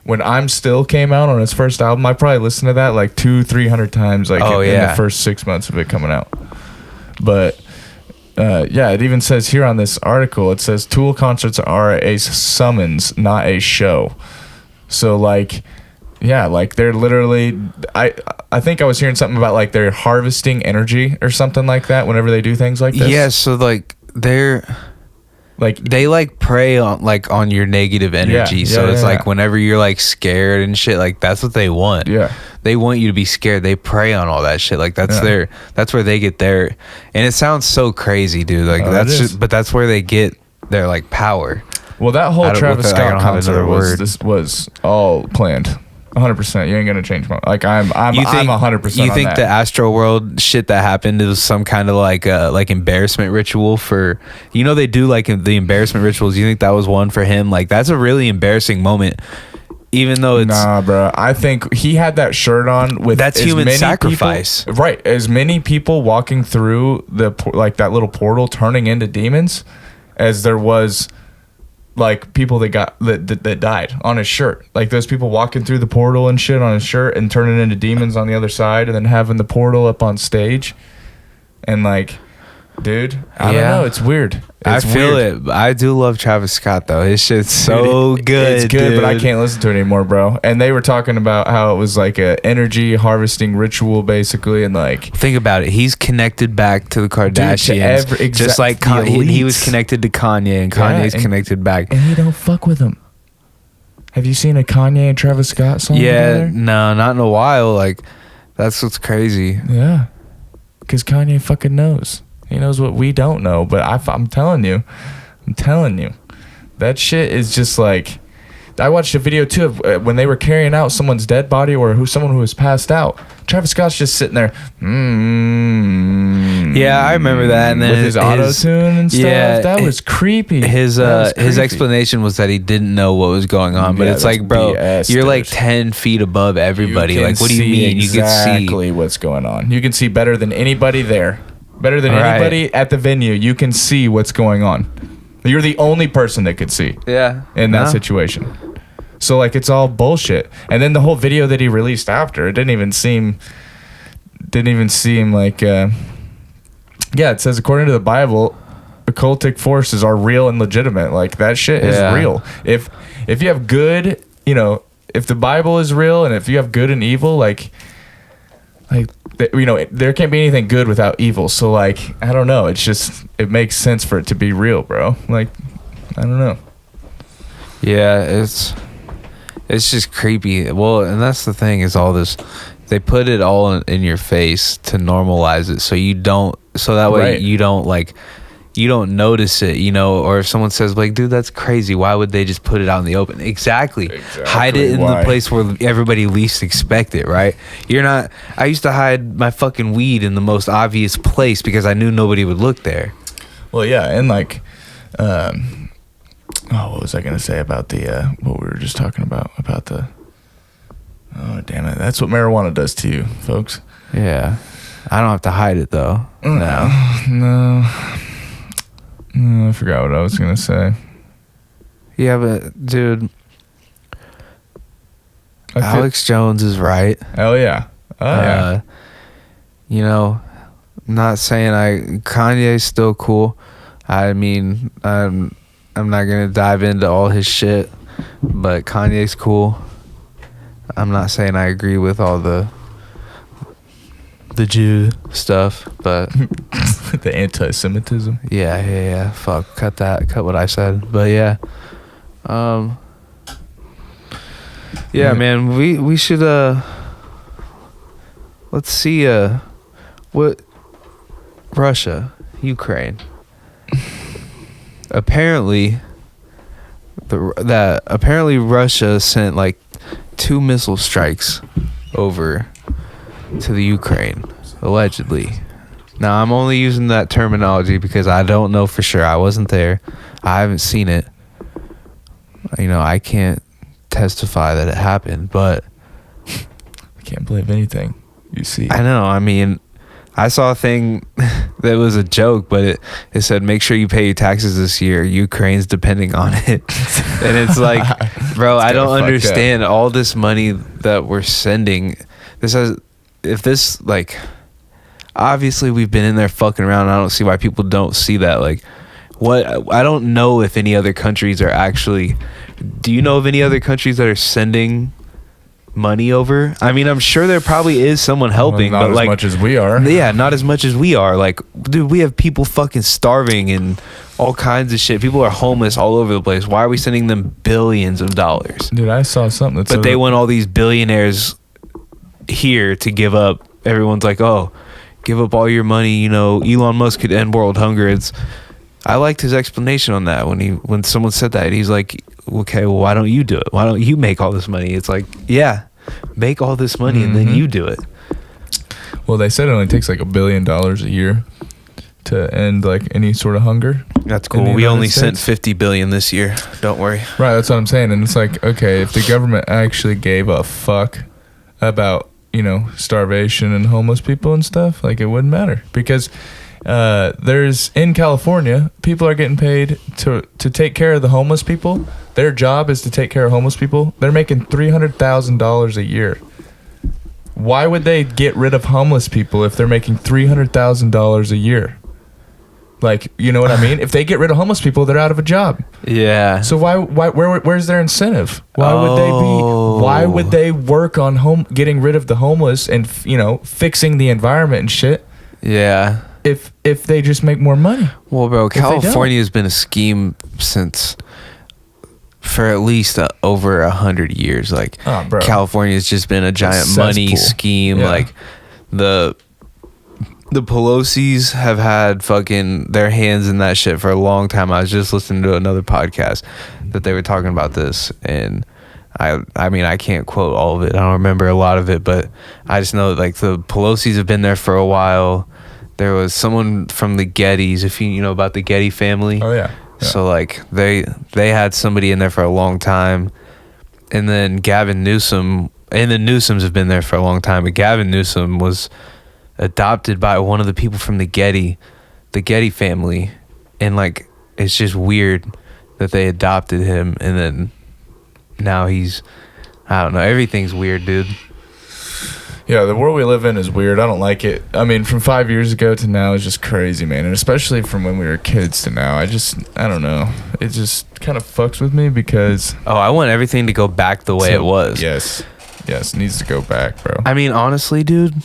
Speaker 2: when I'm Still came out on his first album, I probably listened to that like 200-300 times, like in the first 6 months of it coming out. But it even says here on this article, it says Tool concerts are a summons, not a show. So like, yeah, like they're literally, I think I was hearing something about like they're harvesting energy or something like that whenever they do things like this.
Speaker 1: Yeah, so like they like prey on your negative energy. So it's like whenever you're like scared and shit, like that's what they want.
Speaker 2: Yeah.
Speaker 1: They want you to be scared. They prey on all that shit. Like that's that's where they get their, and it sounds so crazy, dude. Like that's where they get their like power.
Speaker 2: Well, that whole
Speaker 1: I don't-
Speaker 2: Travis
Speaker 1: with that, I
Speaker 2: Scott
Speaker 1: don't have
Speaker 2: concert
Speaker 1: another word.
Speaker 2: was all planned. 100%. You ain't gonna change my like. I'm 100%.
Speaker 1: You
Speaker 2: on
Speaker 1: think
Speaker 2: that.
Speaker 1: the Astro World shit that happened is some kind of like embarrassment ritual for, you know, they do like the embarrassment rituals. You think that was one for him? Like that's a really embarrassing moment, even though it's
Speaker 2: Nah, bro. I think he had that shirt on with
Speaker 1: That's
Speaker 2: as
Speaker 1: human
Speaker 2: many
Speaker 1: sacrifice.
Speaker 2: people, right? As many people walking through like that little portal, turning into demons, as there was like people that died on his shirt. Like those people walking through the portal and shit on his shirt and turning into demons on the other side, and then having the portal up on stage, and like, dude, I don't know. It's weird.
Speaker 1: I
Speaker 2: It's
Speaker 1: feel
Speaker 2: weird.
Speaker 1: it. I do love Travis Scott though. His shit's so good.
Speaker 2: It's good, but I
Speaker 1: dude.
Speaker 2: can't listen to it anymore, bro. And they were talking about how it was like a energy harvesting ritual, basically, and like
Speaker 1: Think about it. He's connected back to the Kardashians, just like
Speaker 2: the
Speaker 1: he was
Speaker 2: elites.
Speaker 1: connected to Kanye, and
Speaker 2: Yeah,
Speaker 1: Kanye's
Speaker 2: and-
Speaker 1: connected back.
Speaker 2: and he don't fuck with them. Have you seen a Kanye and Travis Scott song
Speaker 1: Yeah,
Speaker 2: together?
Speaker 1: no, not in a while. Like that's what's crazy.
Speaker 2: Yeah, because Kanye fucking knows. He knows what we don't know. But I'm telling you, that shit is just like. I watched a video too of when they were carrying out someone's dead body or someone who was passed out. Travis Scott's just sitting there.
Speaker 1: Yeah, I remember that. And then
Speaker 2: with his auto tune and stuff.
Speaker 1: yeah,
Speaker 2: that was creepy.
Speaker 1: His
Speaker 2: That was
Speaker 1: his
Speaker 2: creepy.
Speaker 1: explanation was that he didn't know what was going on. But
Speaker 2: Yeah,
Speaker 1: it's
Speaker 2: that's
Speaker 1: like, bro,
Speaker 2: BS,
Speaker 1: you're like
Speaker 2: dude.
Speaker 1: 10 feet above everybody.
Speaker 2: You can
Speaker 1: Like, what do you
Speaker 2: see
Speaker 1: mean? You can see.
Speaker 2: exactly what's going on. You can see better than anybody there. Better than
Speaker 1: Right.
Speaker 2: anybody at the venue. You can see what's going on. You're the only person that could see
Speaker 1: Yeah.
Speaker 2: in that
Speaker 1: No.
Speaker 2: situation. So like it's all bullshit. And then the whole video that he released after, it didn't even seem like yeah, it says according to the Bible, occultic forces are real and legitimate. Like that shit is
Speaker 1: Yeah.
Speaker 2: real. If you have good, you know, if the Bible is real and if you have good and evil, like you know, there can't be anything good without evil. So like, I don't know. It's just it makes sense for it to be real, bro. Like, I don't know.
Speaker 1: Yeah, it's just creepy. Well, and that's the thing is all this. They put it all in your face to normalize it, so you don't. So that way
Speaker 2: Right.
Speaker 1: you don't notice it, you know. Or if someone says like, "Dude, that's crazy," why would they just put it out in the open? Exactly. Hide it in
Speaker 2: Why?
Speaker 1: the place where everybody least expect it. Right? You're not. I used to hide my fucking weed in the most obvious place because I knew nobody would look there.
Speaker 2: Well, yeah, and like, what was I gonna say about the what we were just talking about the? Oh damn it! That's what marijuana does to you, folks.
Speaker 1: Yeah. I don't have to hide it though.
Speaker 2: No, I forgot what I was gonna say.
Speaker 1: Yeah, but dude,
Speaker 2: I feel-
Speaker 1: Alex Jones is right.
Speaker 2: Oh yeah. Oh yeah.
Speaker 1: You know, not saying Kanye's still cool. I mean, I'm not gonna dive into all his shit, but Kanye's cool. I'm not saying I agree with all the Jew stuff, but
Speaker 2: The anti-Semitism.
Speaker 1: yeah. Fuck, cut what I said. But yeah,
Speaker 2: Yeah.
Speaker 1: man, we should let's see what Russia, Ukraine. Apparently Russia sent like 2 missile strikes over to the Ukraine, allegedly. Now I'm only using that terminology because I don't know for sure. I wasn't there. I haven't seen it. You know, I can't testify that it happened, but
Speaker 2: I can't believe anything you see.
Speaker 1: I know. I mean, I saw a thing that was a joke, but it said, make sure you pay your taxes this year. Ukraine's depending on it. And it's like, bro, I don't understand all this money that we're sending. Obviously we've been in there fucking around. I don't see why people don't see that. Like, I don't know if any other countries are actually, do you know of any other countries that are sending money over? I mean, I'm sure there probably is someone helping,
Speaker 2: Well, not
Speaker 1: but
Speaker 2: as
Speaker 1: like,
Speaker 2: much as we are.
Speaker 1: yeah, not as much as we are. Like, dude, we have people fucking starving and all kinds of shit. People are homeless all over the place. Why are we sending them billions of dollars?
Speaker 2: Dude, I saw something that
Speaker 1: But
Speaker 2: said
Speaker 1: they want all these billionaires here to give up. Everyone's like, oh, give up all your money. You know, Elon Musk could end world hunger. I liked his explanation on that when someone said that. He's like, okay, well, why don't you do it? Why don't you make all this money? It's like, yeah, make all this money and then you do it.
Speaker 2: Well, they said it only takes like $1 billion a year to end like any sort of hunger.
Speaker 1: That's cool. We only sent 50 billion this year. Don't worry.
Speaker 2: Right, that's what I'm saying. And it's like, okay, if the government actually gave a fuck about, starvation and homeless people and stuff, like it wouldn't matter. Because in California, people are getting paid to take care of the homeless people. Their job is to take care of homeless people. They're making $300,000 a year. Why would they get rid of homeless people if they're making $300,000 a year? Like, you know what I mean? If they get rid of homeless people, they're out of a job. Yeah. So where's their incentive? Why would they work on getting rid of the homeless and, fixing the environment and shit? Yeah. If they just make more money.
Speaker 1: Well, bro, California has been a scheme for at least over 100 years. Like, California has just been a giant money scheme. Yeah. Like, the Pelosi's have had fucking their hands in that shit for a long time. I was just listening to another podcast that they were talking about this, and I mean, I can't quote all of it. I don't remember a lot of it, but I just know like the Pelosi's have been there for a while. There was someone from the Gettys, if you know about the Getty family. Oh yeah. So like they had somebody in there for a long time, and then Gavin Newsom and the Newsoms have been there for a long time. But Gavin Newsom was adopted by one of the people from the Getty family, and like it's just weird that they adopted him, and then now I don't know, everything's weird, dude.
Speaker 2: Yeah, the world we live in is weird. I don't like it. I mean, from 5 years ago to now is just crazy, man. And especially from when we were kids to now. I don't know. It just kind of fucks with me because...
Speaker 1: Oh, I want everything to go back the way it was.
Speaker 2: Yes. Yes, it needs to go back, bro.
Speaker 1: I mean, honestly, dude,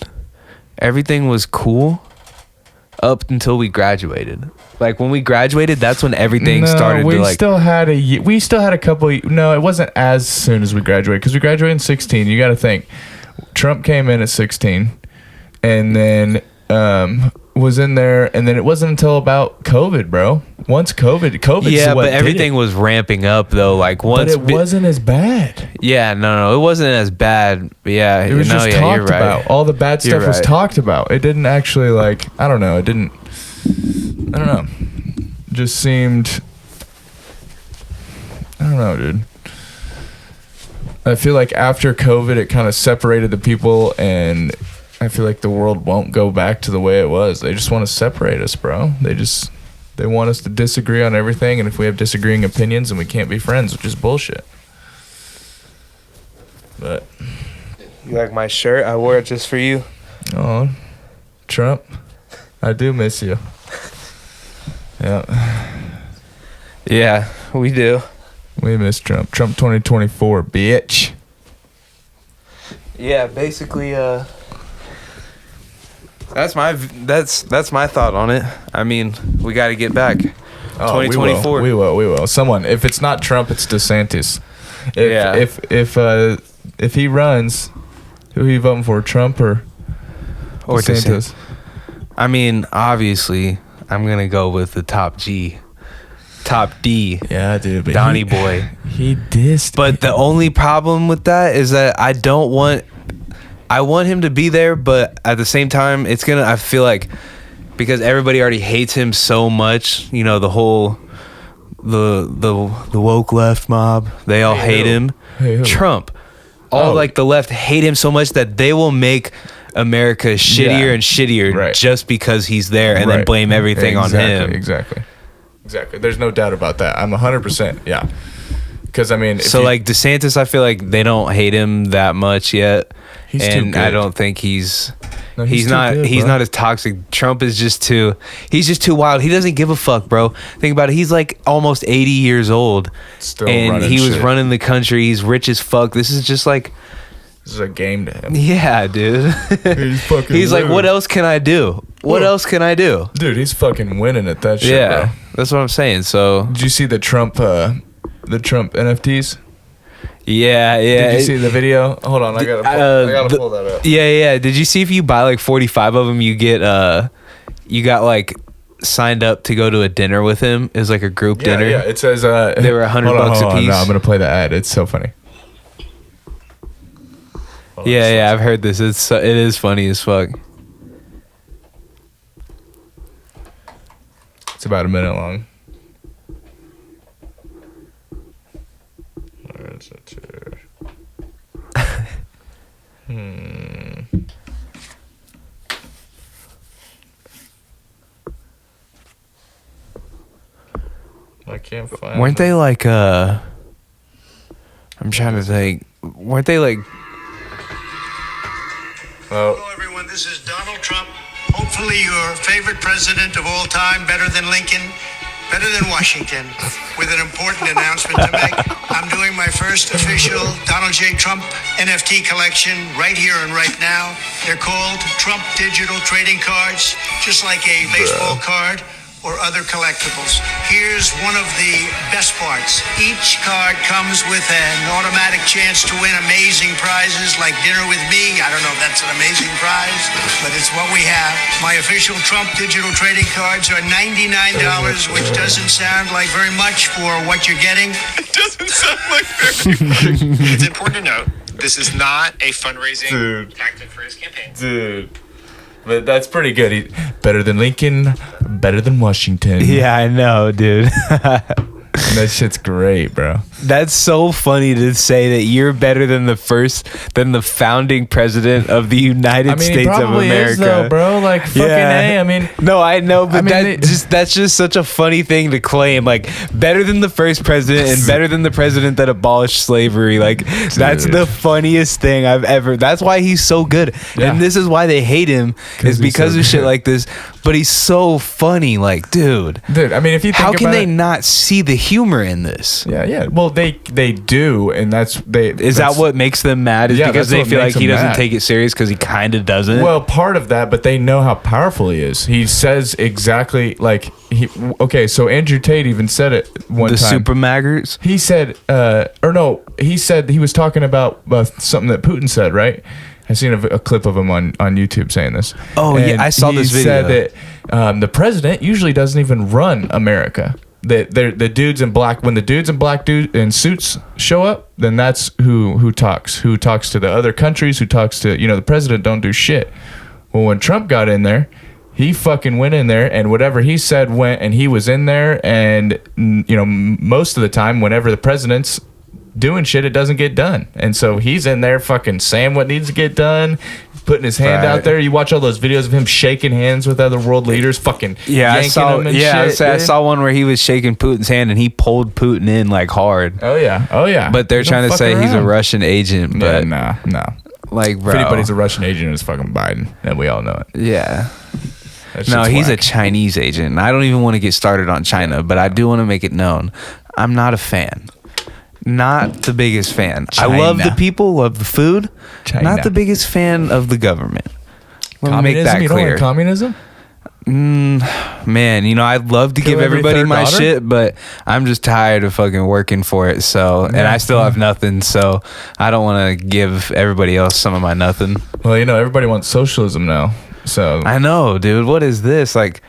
Speaker 1: everything was cool up until we graduated. Like, when we graduated, that's when everything started to, like...
Speaker 2: We still had a couple... No, it wasn't as soon as we graduated. Because we graduated in 16. You got to think... Trump came in at 16 and then was in there, and then it wasn't until about COVID, bro. Once COVID,
Speaker 1: yeah, but everything was ramping up though. Like once,
Speaker 2: but it wasn't as bad.
Speaker 1: Yeah, no, it wasn't as bad. Yeah,
Speaker 2: it was just talked about. All the bad stuff was talked about. It didn't actually like. I don't know. It didn't. I don't know. Just seemed. I don't know, dude. I feel like after COVID, it kind of separated the people, and I feel like the world won't go back to the way it was. They just want to separate us, bro. They want us to disagree on everything, and if we have disagreeing opinions, then we can't be friends, which is bullshit. But
Speaker 1: you like my shirt? I wore it just for you.
Speaker 2: Oh, Trump, I do miss you. Yeah.
Speaker 1: Yeah, we do.
Speaker 2: We miss Trump. Trump 2024, bitch.
Speaker 1: Yeah, basically, that's my thought on it. I mean, we got to get back. 2024.
Speaker 2: We will. Someone. If it's not Trump, it's DeSantis. If he runs, who are you voting for? Trump or DeSantis?
Speaker 1: I mean, obviously, I'm gonna go with the top D.
Speaker 2: Yeah, dude.
Speaker 1: Donnie Boy.
Speaker 2: He dissed.
Speaker 1: But the only problem with that is that I want him to be there, but at the same time, I feel like, because everybody already hates him so much, you know, the whole, the woke left mob, they all hate him. Trump. Like the left hate him so much that they will make America shittier and shittier just because he's there, and then blame everything on him.
Speaker 2: Exactly. There's no doubt about that. I'm 100%. Yeah. Because I mean,
Speaker 1: like DeSantis, I feel like they don't hate him that much yet, and I don't think he's not as toxic. Trump is he's just too wild. He doesn't give a fuck, bro. Think about it. He's like almost 80 years old, and he was running the country. He's rich as fuck. This is
Speaker 2: a game to him.
Speaker 1: Yeah, dude. He's like, what else can I do? What else can I do?
Speaker 2: Dude, he's fucking winning at that shit, bro.
Speaker 1: That's what I'm saying. So,
Speaker 2: did you see the Trump NFTs?
Speaker 1: Yeah.
Speaker 2: Did you see the video? Hold on, I gotta pull that up.
Speaker 1: Yeah. Did you see if you buy like 45 of them, you got like signed up to go to a dinner with him. It was like a group dinner.
Speaker 2: Yeah, it says
Speaker 1: they were $100 a piece.
Speaker 2: No, I'm gonna play the ad. It's so funny.
Speaker 1: Yeah, I've heard this. It is funny as fuck.
Speaker 2: It's about a minute long. Where is it here? I can't find.
Speaker 1: Weren't they like I'm trying to think. Weren't they like?
Speaker 2: Oh,
Speaker 5: Hello, everyone. This is Donald Trump. Hopefully, your favorite president of all time, better than Lincoln, better than Washington, with an important announcement to make. I'm doing my first official Donald J. Trump NFT collection right here and right now. They're called Trump Digital Trading Cards, just like a baseball card or other collectibles. Here's one of the best parts. Each card comes with an automatic chance to win amazing prizes like dinner with me. I don't know if that's an amazing prize, but it's what we have. My official Trump digital trading cards are $99, which doesn't sound like very much for what you're getting.
Speaker 6: It doesn't sound like very much. It's important to note, this is not a fundraising tactic for his campaign.
Speaker 2: dude. But that's pretty good. Better than Lincoln, better than Washington.
Speaker 1: Yeah, I know, dude.
Speaker 2: That shit's great, bro.
Speaker 1: That's so funny to say that you're better than the founding president of the United States
Speaker 2: he
Speaker 1: of
Speaker 2: probably
Speaker 1: America,
Speaker 2: is, though, bro. Like fucking A. I mean,
Speaker 1: no, I know, but
Speaker 2: I mean,
Speaker 1: that's just such a funny thing to claim. Like, better than the first president and better than the president that abolished slavery. Like, that's the funniest thing I've ever. That's why he's so good,
Speaker 2: Yeah.
Speaker 1: and this is why they hate him, is because
Speaker 2: so
Speaker 1: of shit
Speaker 2: good.
Speaker 1: like this. But he's so funny, like, dude.
Speaker 2: I mean, if you think
Speaker 1: How can
Speaker 2: about
Speaker 1: they
Speaker 2: it,
Speaker 1: not see the humor in this?
Speaker 2: Yeah. Well, they do, and that's they.
Speaker 1: Is that what makes them mad? Is
Speaker 2: Yeah,
Speaker 1: because
Speaker 2: that's
Speaker 1: they
Speaker 2: what
Speaker 1: feel like
Speaker 2: makes
Speaker 1: he
Speaker 2: them
Speaker 1: doesn't
Speaker 2: mad.
Speaker 1: take it serious because he kind of doesn't?
Speaker 2: Well, part of that, but they know how powerful he is. He says exactly like he. Okay, so Andrew Tate even said it one
Speaker 1: the
Speaker 2: time.
Speaker 1: super maggers?
Speaker 2: He said, he said he was talking about something that Putin said, right? I seen a clip of him on YouTube saying this.
Speaker 1: Oh, yeah, I saw this video.
Speaker 2: He said that the president usually doesn't even run America. That the dudes in black, when the dudes in black in suits show up, then that's who talks. Who talks to the other countries? Who talks to the president? Don't do shit. Well, when Trump got in there, he fucking went in there, and whatever he said went, and he was in there, and most of the time, whenever the president's doing shit, it doesn't get done, and so he's in there fucking saying what needs to get done, putting his hand out there. You watch all those videos of him shaking hands with other world leaders, fucking yanking them and shit.
Speaker 1: I saw one where he was shaking Putin's hand and he pulled Putin in like hard.
Speaker 2: Oh yeah.
Speaker 1: But they're
Speaker 2: They don't
Speaker 1: trying to
Speaker 2: fuck
Speaker 1: say he's a
Speaker 2: around.
Speaker 1: Russian agent. But
Speaker 2: no.
Speaker 1: like, bro,
Speaker 2: If anybody's a Russian agent, it's fucking Biden, and we all know it.
Speaker 1: yeah.
Speaker 2: That
Speaker 1: No,
Speaker 2: shit's
Speaker 1: he's a
Speaker 2: whack.
Speaker 1: Chinese agent. And I don't even want to get started on China, but I do want to make it known I'm not a fan. Not the biggest fan. I love the
Speaker 2: China.
Speaker 1: people, love the food.
Speaker 2: China.
Speaker 1: Not the biggest fan of the government. Let me make
Speaker 2: Communism?
Speaker 1: that
Speaker 2: You don't
Speaker 1: clear.
Speaker 2: like communism?
Speaker 1: Man, I'd love to
Speaker 2: Kill
Speaker 1: give
Speaker 2: every
Speaker 1: everybody
Speaker 2: third
Speaker 1: my
Speaker 2: daughter?
Speaker 1: shit, but I'm just tired of fucking working for it. So, and I still have nothing. So, I don't want to give everybody else some of my nothing.
Speaker 2: Well, everybody wants socialism now. So
Speaker 1: I know, dude. What is this? Like,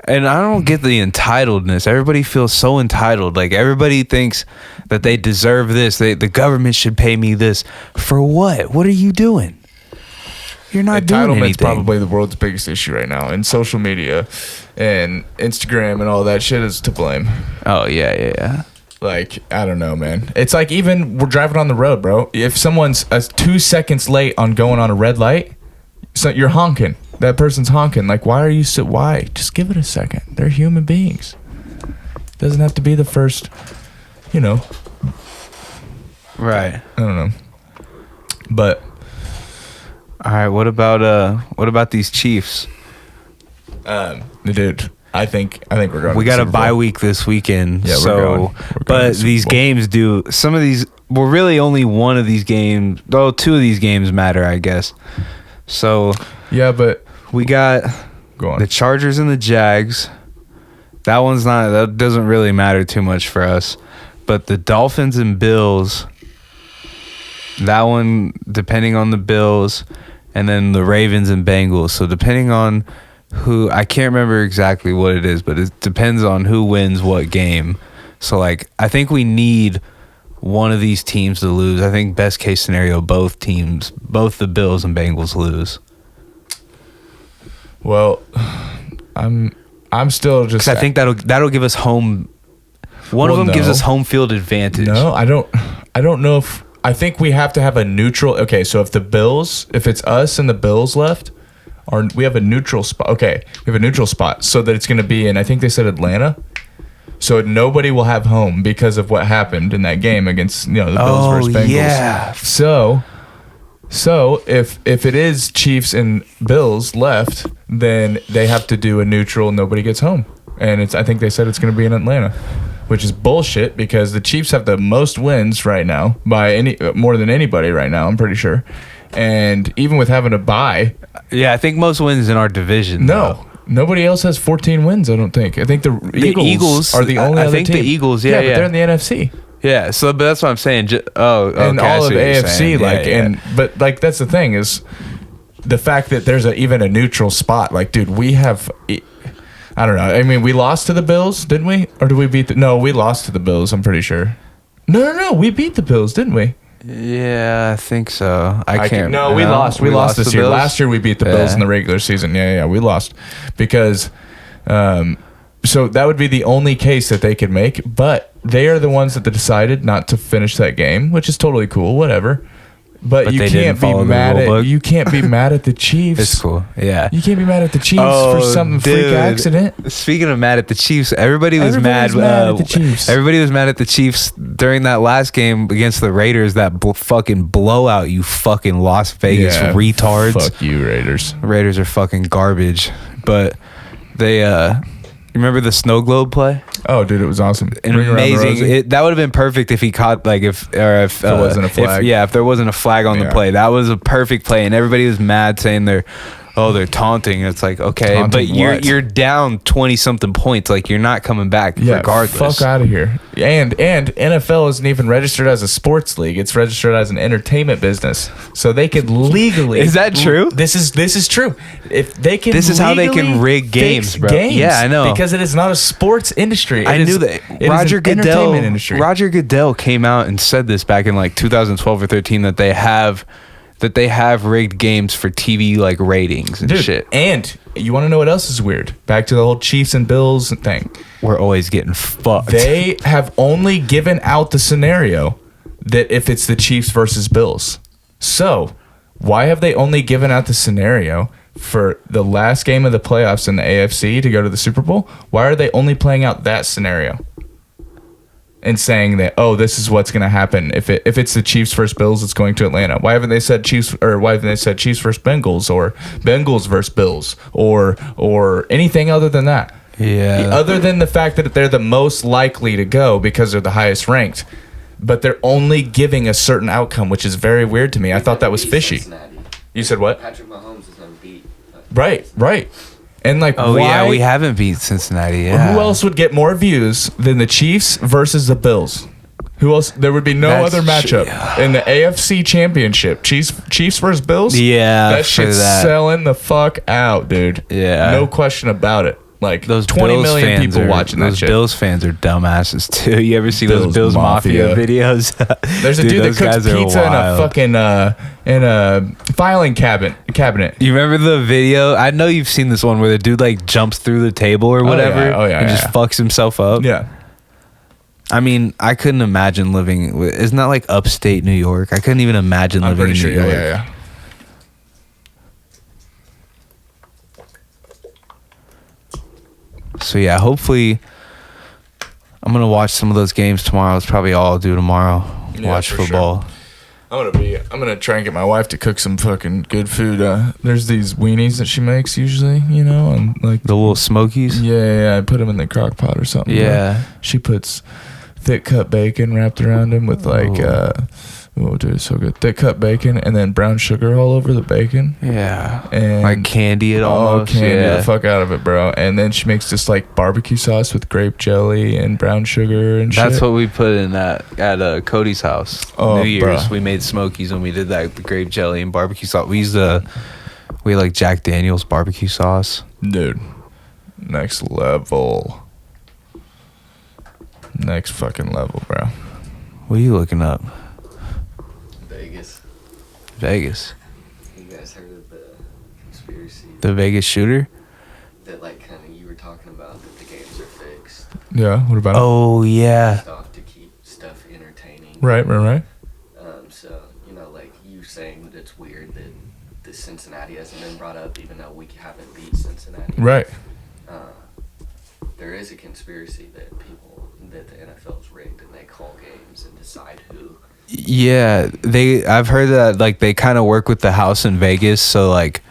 Speaker 1: and I don't get the entitledness. Everybody feels so entitled. Like, everybody thinks that they deserve this. The government should pay me this. For what? What are you doing? You're not doing
Speaker 2: entitlement's
Speaker 1: anything.
Speaker 2: probably the world's biggest issue right now, and social media and Instagram and all that shit is to blame.
Speaker 1: Oh, yeah.
Speaker 2: Like, I don't know, man. It's like, even we're driving on the road, bro. If someone's 2 seconds late on going on a red light, so you're honking. That person's honking. Like, why? Just give it a second. They're human beings. Doesn't have to be the first,
Speaker 1: Right.
Speaker 2: I don't know. But
Speaker 1: All right. What about these Chiefs?
Speaker 2: dude, I think we're going.
Speaker 1: We
Speaker 2: to
Speaker 1: got
Speaker 2: the
Speaker 1: a
Speaker 2: Super
Speaker 1: bye
Speaker 2: Bowl.
Speaker 1: week this weekend.
Speaker 2: Yeah, we're
Speaker 1: so,
Speaker 2: going. We're going to
Speaker 1: but
Speaker 2: the Super
Speaker 1: these
Speaker 2: Bowl.
Speaker 1: games do. Some of these. Well, really, only one of these games. Well, two of these games matter, I guess. So
Speaker 2: Yeah, but
Speaker 1: we got
Speaker 2: go on.
Speaker 1: the Chargers and the Jags. That doesn't really matter too much for us. But the Dolphins and Bills. That one, depending on the Bills, and then the Ravens and Bengals. So depending on who I can't remember exactly what it is, but it depends on who wins what game. So like I think we need one of these teams to lose. I think best case scenario, both the Bills and Bengals lose.
Speaker 2: Well, I'm still just.
Speaker 1: 'Cause I think that'll give us home. One of them gives us home field advantage.
Speaker 2: No, I don't know if. I think we have to have a neutral. Okay, so if it's us and the Bills left, we have a neutral spot. Okay, we have a neutral spot so that it's going to be in. I think they said Atlanta. So nobody will have home because of what happened in that game against the Bills versus Bengals.
Speaker 1: Yeah.
Speaker 2: So if it is Chiefs and Bills left, then they have to do a neutral. Nobody gets home, and I think they said it's going to be in Atlanta, which is bullshit because the Chiefs have the most wins right now by more than anybody right now. I'm pretty sure, and even with having a bye,
Speaker 1: Yeah, I think most wins in our division.
Speaker 2: no. Nobody else has 14 wins, I don't think. I think the Eagles are the only other
Speaker 1: I think
Speaker 2: team.
Speaker 1: the Eagles, yeah.
Speaker 2: But they're in the NFC.
Speaker 1: Yeah, so but that's what I'm saying.
Speaker 2: And
Speaker 1: okay,
Speaker 2: all
Speaker 1: I
Speaker 2: of
Speaker 1: see what you're
Speaker 2: AFC,
Speaker 1: saying.
Speaker 2: but that's the thing is the fact that there's even a neutral spot. Like, dude, we have, I don't know. I mean, we lost to the Bills, didn't we? Or did we beat no, we lost to the Bills, I'm pretty sure. No, we beat the Bills, didn't we?
Speaker 1: Yeah, I think so. I can't.
Speaker 2: No, we lost. We lost this year.
Speaker 1: Bills?
Speaker 2: Last year we beat the Bills in the regular season. Yeah, we lost because, so that would be the only case that they could make. But they are the ones that decided not to finish that game, which is totally cool. Whatever. But you
Speaker 1: they
Speaker 2: can't
Speaker 1: didn't
Speaker 2: be
Speaker 1: follow the
Speaker 2: mad
Speaker 1: rule
Speaker 2: at
Speaker 1: book.
Speaker 2: you can't be mad at the Chiefs.
Speaker 1: It's cool. Yeah.
Speaker 2: You can't be mad at the Chiefs for some freak accident.
Speaker 1: Speaking of mad at the Chiefs, everybody was mad
Speaker 2: at the Chiefs.
Speaker 1: Everybody was mad at the Chiefs during that last game against the Raiders. That fucking blowout, you fucking Las Vegas retards.
Speaker 2: Fuck you, Raiders.
Speaker 1: Raiders are fucking garbage. But they, remember the snow globe play?
Speaker 2: Oh, dude, it was awesome.
Speaker 1: And
Speaker 2: Ring around the
Speaker 1: amazing.
Speaker 2: rosy.
Speaker 1: That would have been perfect if he caught if there
Speaker 2: wasn't a flag.
Speaker 1: If there wasn't a flag on the
Speaker 2: Yeah.
Speaker 1: play. That was a perfect play, and everybody was mad saying they're taunting. It's like, okay,
Speaker 2: Taunting
Speaker 1: but
Speaker 2: what?
Speaker 1: you're down 20 something points. Like, you're not coming back regardless.
Speaker 2: Fuck out of here. And NFL isn't even registered as a sports league. It's registered as an entertainment business. So they could legally.
Speaker 1: Is that true?
Speaker 2: This is true. If they can
Speaker 1: This is how they can
Speaker 2: legally
Speaker 1: rig games,
Speaker 2: fix
Speaker 1: bro.
Speaker 2: games,
Speaker 1: Yeah, I know.
Speaker 2: Because it is not a sports industry.
Speaker 1: I knew that. Roger
Speaker 2: entertainment industry.
Speaker 1: Goodell came out and said this back in like 2012 or 13 that they have rigged games for TV like ratings and
Speaker 2: Dude,
Speaker 1: shit.
Speaker 2: And you want to know what else is weird? Back to the whole Chiefs and Bills thing.
Speaker 1: We're always getting fucked.
Speaker 2: They have only given out the scenario that if it's the Chiefs versus Bills. So, why have they only given out the scenario for the last game of the playoffs in the AFC to go to the Super Bowl? Why are they only playing out that scenario? And saying that, this is what's going to happen if it's the Chiefs versus Bills, it's going to Atlanta. Why haven't they said Chiefs versus Bengals or Bengals versus Bills or anything other than that?
Speaker 1: Yeah.
Speaker 2: Other than the fact that they're the most likely to go because they're the highest ranked, but they're only giving a certain outcome, which is very weird to me. I thought that was fishy.
Speaker 3: Cincinnati.
Speaker 2: You said what?
Speaker 3: Patrick Mahomes has never beat.
Speaker 2: Right. And like,
Speaker 1: Oh
Speaker 2: why?
Speaker 1: yeah, we haven't beat Cincinnati. Yeah.
Speaker 2: Who else would get more views than the Chiefs versus the Bills? Who else? There would be no
Speaker 1: That's
Speaker 2: other matchup in the AFC Championship. Chiefs versus Bills.
Speaker 1: Yeah,
Speaker 2: that shit's selling the fuck out, dude.
Speaker 1: Yeah.
Speaker 2: No question about it. Like
Speaker 1: Those
Speaker 2: 20
Speaker 1: Bills
Speaker 2: million
Speaker 1: fans
Speaker 2: people
Speaker 1: are,
Speaker 2: watching that
Speaker 1: those
Speaker 2: shit.
Speaker 1: Bills fans are dumbasses too. You ever see those
Speaker 2: Bills
Speaker 1: Bills Mafia
Speaker 2: Mafia.
Speaker 1: videos?
Speaker 2: There's a
Speaker 1: Dude,
Speaker 2: dude that
Speaker 1: those
Speaker 2: cooks
Speaker 1: guys are
Speaker 2: pizza in a
Speaker 1: wild.
Speaker 2: fucking filing cabinet.
Speaker 1: You remember the video? I know you've seen this one where the dude like jumps through the table or whatever and just fucks himself up.
Speaker 2: Yeah.
Speaker 1: I mean, I couldn't imagine living. Isn't that like upstate New York? I couldn't even imagine
Speaker 2: I'm
Speaker 1: living
Speaker 2: pretty
Speaker 1: in
Speaker 2: sure.
Speaker 1: New York.
Speaker 2: Yeah.
Speaker 1: So yeah, hopefully, I'm gonna watch some of those games tomorrow. It's probably all I'll do tomorrow.
Speaker 2: Yeah,
Speaker 1: Watch
Speaker 2: for
Speaker 1: football.
Speaker 2: I'm gonna try and get my wife to cook some fucking good food. There's these weenies that she makes usually, and like
Speaker 1: The little Smokies.
Speaker 2: yeah, I put them in the crock pot or something.
Speaker 1: Yeah.
Speaker 2: She puts thick cut bacon wrapped around them with like oh dude, it's so good. Thick cut bacon and then brown sugar all over the bacon.
Speaker 1: Yeah.
Speaker 2: And
Speaker 1: Like candy it almost.
Speaker 2: candy
Speaker 1: yeah.
Speaker 2: the fuck out of it, bro. And then she makes just like barbecue sauce with grape jelly and brown sugar and shit.
Speaker 1: That's what we put in at Cody's house.
Speaker 2: Oh,
Speaker 1: New Year's,
Speaker 2: bruh.
Speaker 1: we made Smokies when we did that with the grape jelly and barbecue sauce. We used We had like Jack Daniel's barbecue sauce.
Speaker 2: Dude, next level. Next fucking level, bro.
Speaker 1: What are you looking up?
Speaker 3: Vegas.
Speaker 1: Vegas.
Speaker 3: You guys heard of the conspiracy
Speaker 1: The Vegas shooter?
Speaker 3: that, like, kind of you were talking about, that the games are fixed?
Speaker 2: Yeah, what about
Speaker 1: Oh, yeah.
Speaker 3: Stuff to keep stuff entertaining.
Speaker 2: it? Right.
Speaker 3: So, you know, like you saying that it's weird that the Cincinnati hasn't been brought up, even though we haven't beat Cincinnati.
Speaker 2: Right.
Speaker 3: There is a conspiracy that the NFL's rigged and they call games and decide who.
Speaker 1: Yeah, I've heard that like they kind of work with the house in Vegas, so like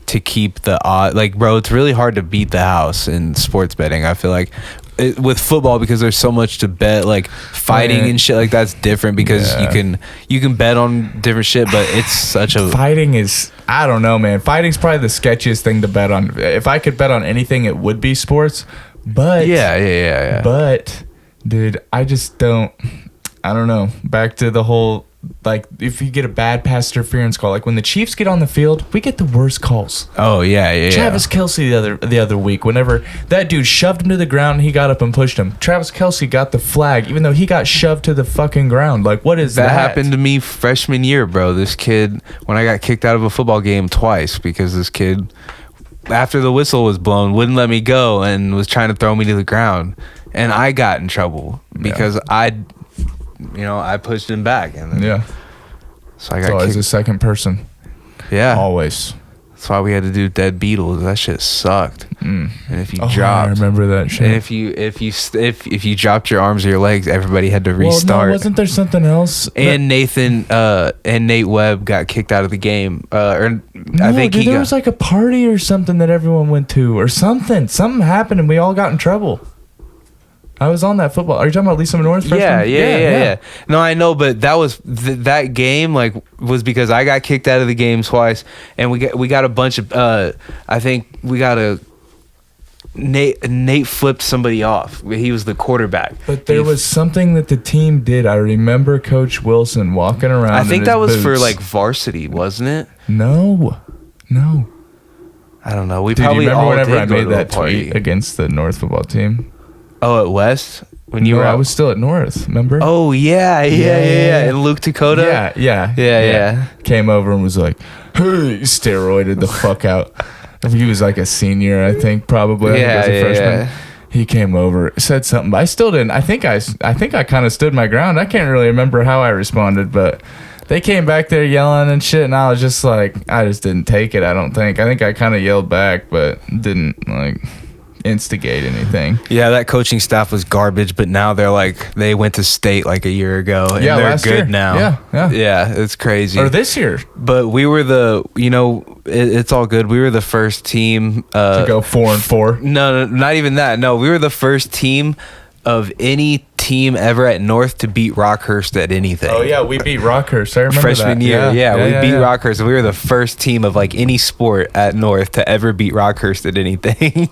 Speaker 1: to keep the odd, like, bro, it's really hard to beat the house in sports betting. I feel like with football, because there's so much to bet, like fighting and shit like that's different because you can bet on different shit, but it's such a
Speaker 2: Fighting is, I don't know, man. Fighting's probably the sketchiest thing to bet on. If I could bet on anything, it would be sports. But
Speaker 1: yeah.
Speaker 2: But dude, I just don't. I don't know. Back to the whole, like, if you get a bad pass interference call, like when the Chiefs get on the field, we get the worst calls.
Speaker 1: Oh yeah.
Speaker 2: Travis Kelce the other week, whenever that dude shoved him to the ground, he got up and pushed him. Travis Kelce got the flag, even though he got shoved to the fucking ground. Like, what is that?
Speaker 1: That happened to me freshman year, bro. This kid, when I got kicked out of a football game twice because this kid, after the whistle was blown, wouldn't let me go and was trying to throw me to the ground, and I got in trouble because I pushed him back, and then, so I got
Speaker 2: always
Speaker 1: kicked.
Speaker 2: a second person.
Speaker 1: Yeah,
Speaker 2: Always.
Speaker 1: that's why we had to do dead Beatles. That shit sucked. And if you
Speaker 2: I
Speaker 1: dropped,
Speaker 2: remember that shit.
Speaker 1: and if you dropped your arms or your legs, everybody had to restart.
Speaker 2: Well, no, wasn't there something else?
Speaker 1: And Nate Webb got kicked out of the game. I think
Speaker 2: there was like a party or something that everyone went to, or something. Something happened, and we all got in trouble. I was on that football. Are you talking about Lisa North?
Speaker 1: Yeah. No, I know, but that was that game was because I got kicked out of the game twice, and we got a bunch of. I think we got a. Nate flipped somebody off. He was the quarterback.
Speaker 2: But there was something that the team did. I remember Coach Wilson walking around.
Speaker 1: I think
Speaker 2: in
Speaker 1: that
Speaker 2: his
Speaker 1: was for
Speaker 2: boots.
Speaker 1: like varsity, wasn't it?
Speaker 2: No.
Speaker 1: I don't know. We
Speaker 2: Dude,
Speaker 1: probably
Speaker 2: you remember
Speaker 1: all
Speaker 2: whenever
Speaker 1: did
Speaker 2: I
Speaker 1: go
Speaker 2: made
Speaker 1: to a
Speaker 2: that
Speaker 1: party
Speaker 2: tweet against the North football team?
Speaker 1: Oh, at West when you
Speaker 2: No,
Speaker 1: were.
Speaker 2: I was still at North. Remember?
Speaker 1: Oh yeah. And Luke Dakota.
Speaker 2: Yeah. Came over and was like, "Hey," steroided the fuck out. He was like a senior, I think, probably. I think he was a freshman. He came over, said something, but I still didn't. I think I kind of stood my ground. I can't really remember how I responded, but they came back there yelling and shit, and I was just like, I just didn't take it. I don't think. I think I kind of yelled back, but didn't like instigate anything.
Speaker 1: Yeah, that coaching staff was garbage, but now they went to state like a year ago, and they're
Speaker 2: last
Speaker 1: good
Speaker 2: year.
Speaker 1: now.
Speaker 2: Yeah.
Speaker 1: It's crazy.
Speaker 2: Or this year
Speaker 1: But we were it's all good. We were the first team
Speaker 2: to go 4-4.
Speaker 1: No, not even that. No, we were the first team of any team ever at North to beat Rockhurst at anything.
Speaker 2: Oh yeah, we beat Rockhurst. I remember
Speaker 1: Freshman
Speaker 2: that.
Speaker 1: year, we beat Rockhurst. We were the first team of like any sport at North to ever beat Rockhurst at anything.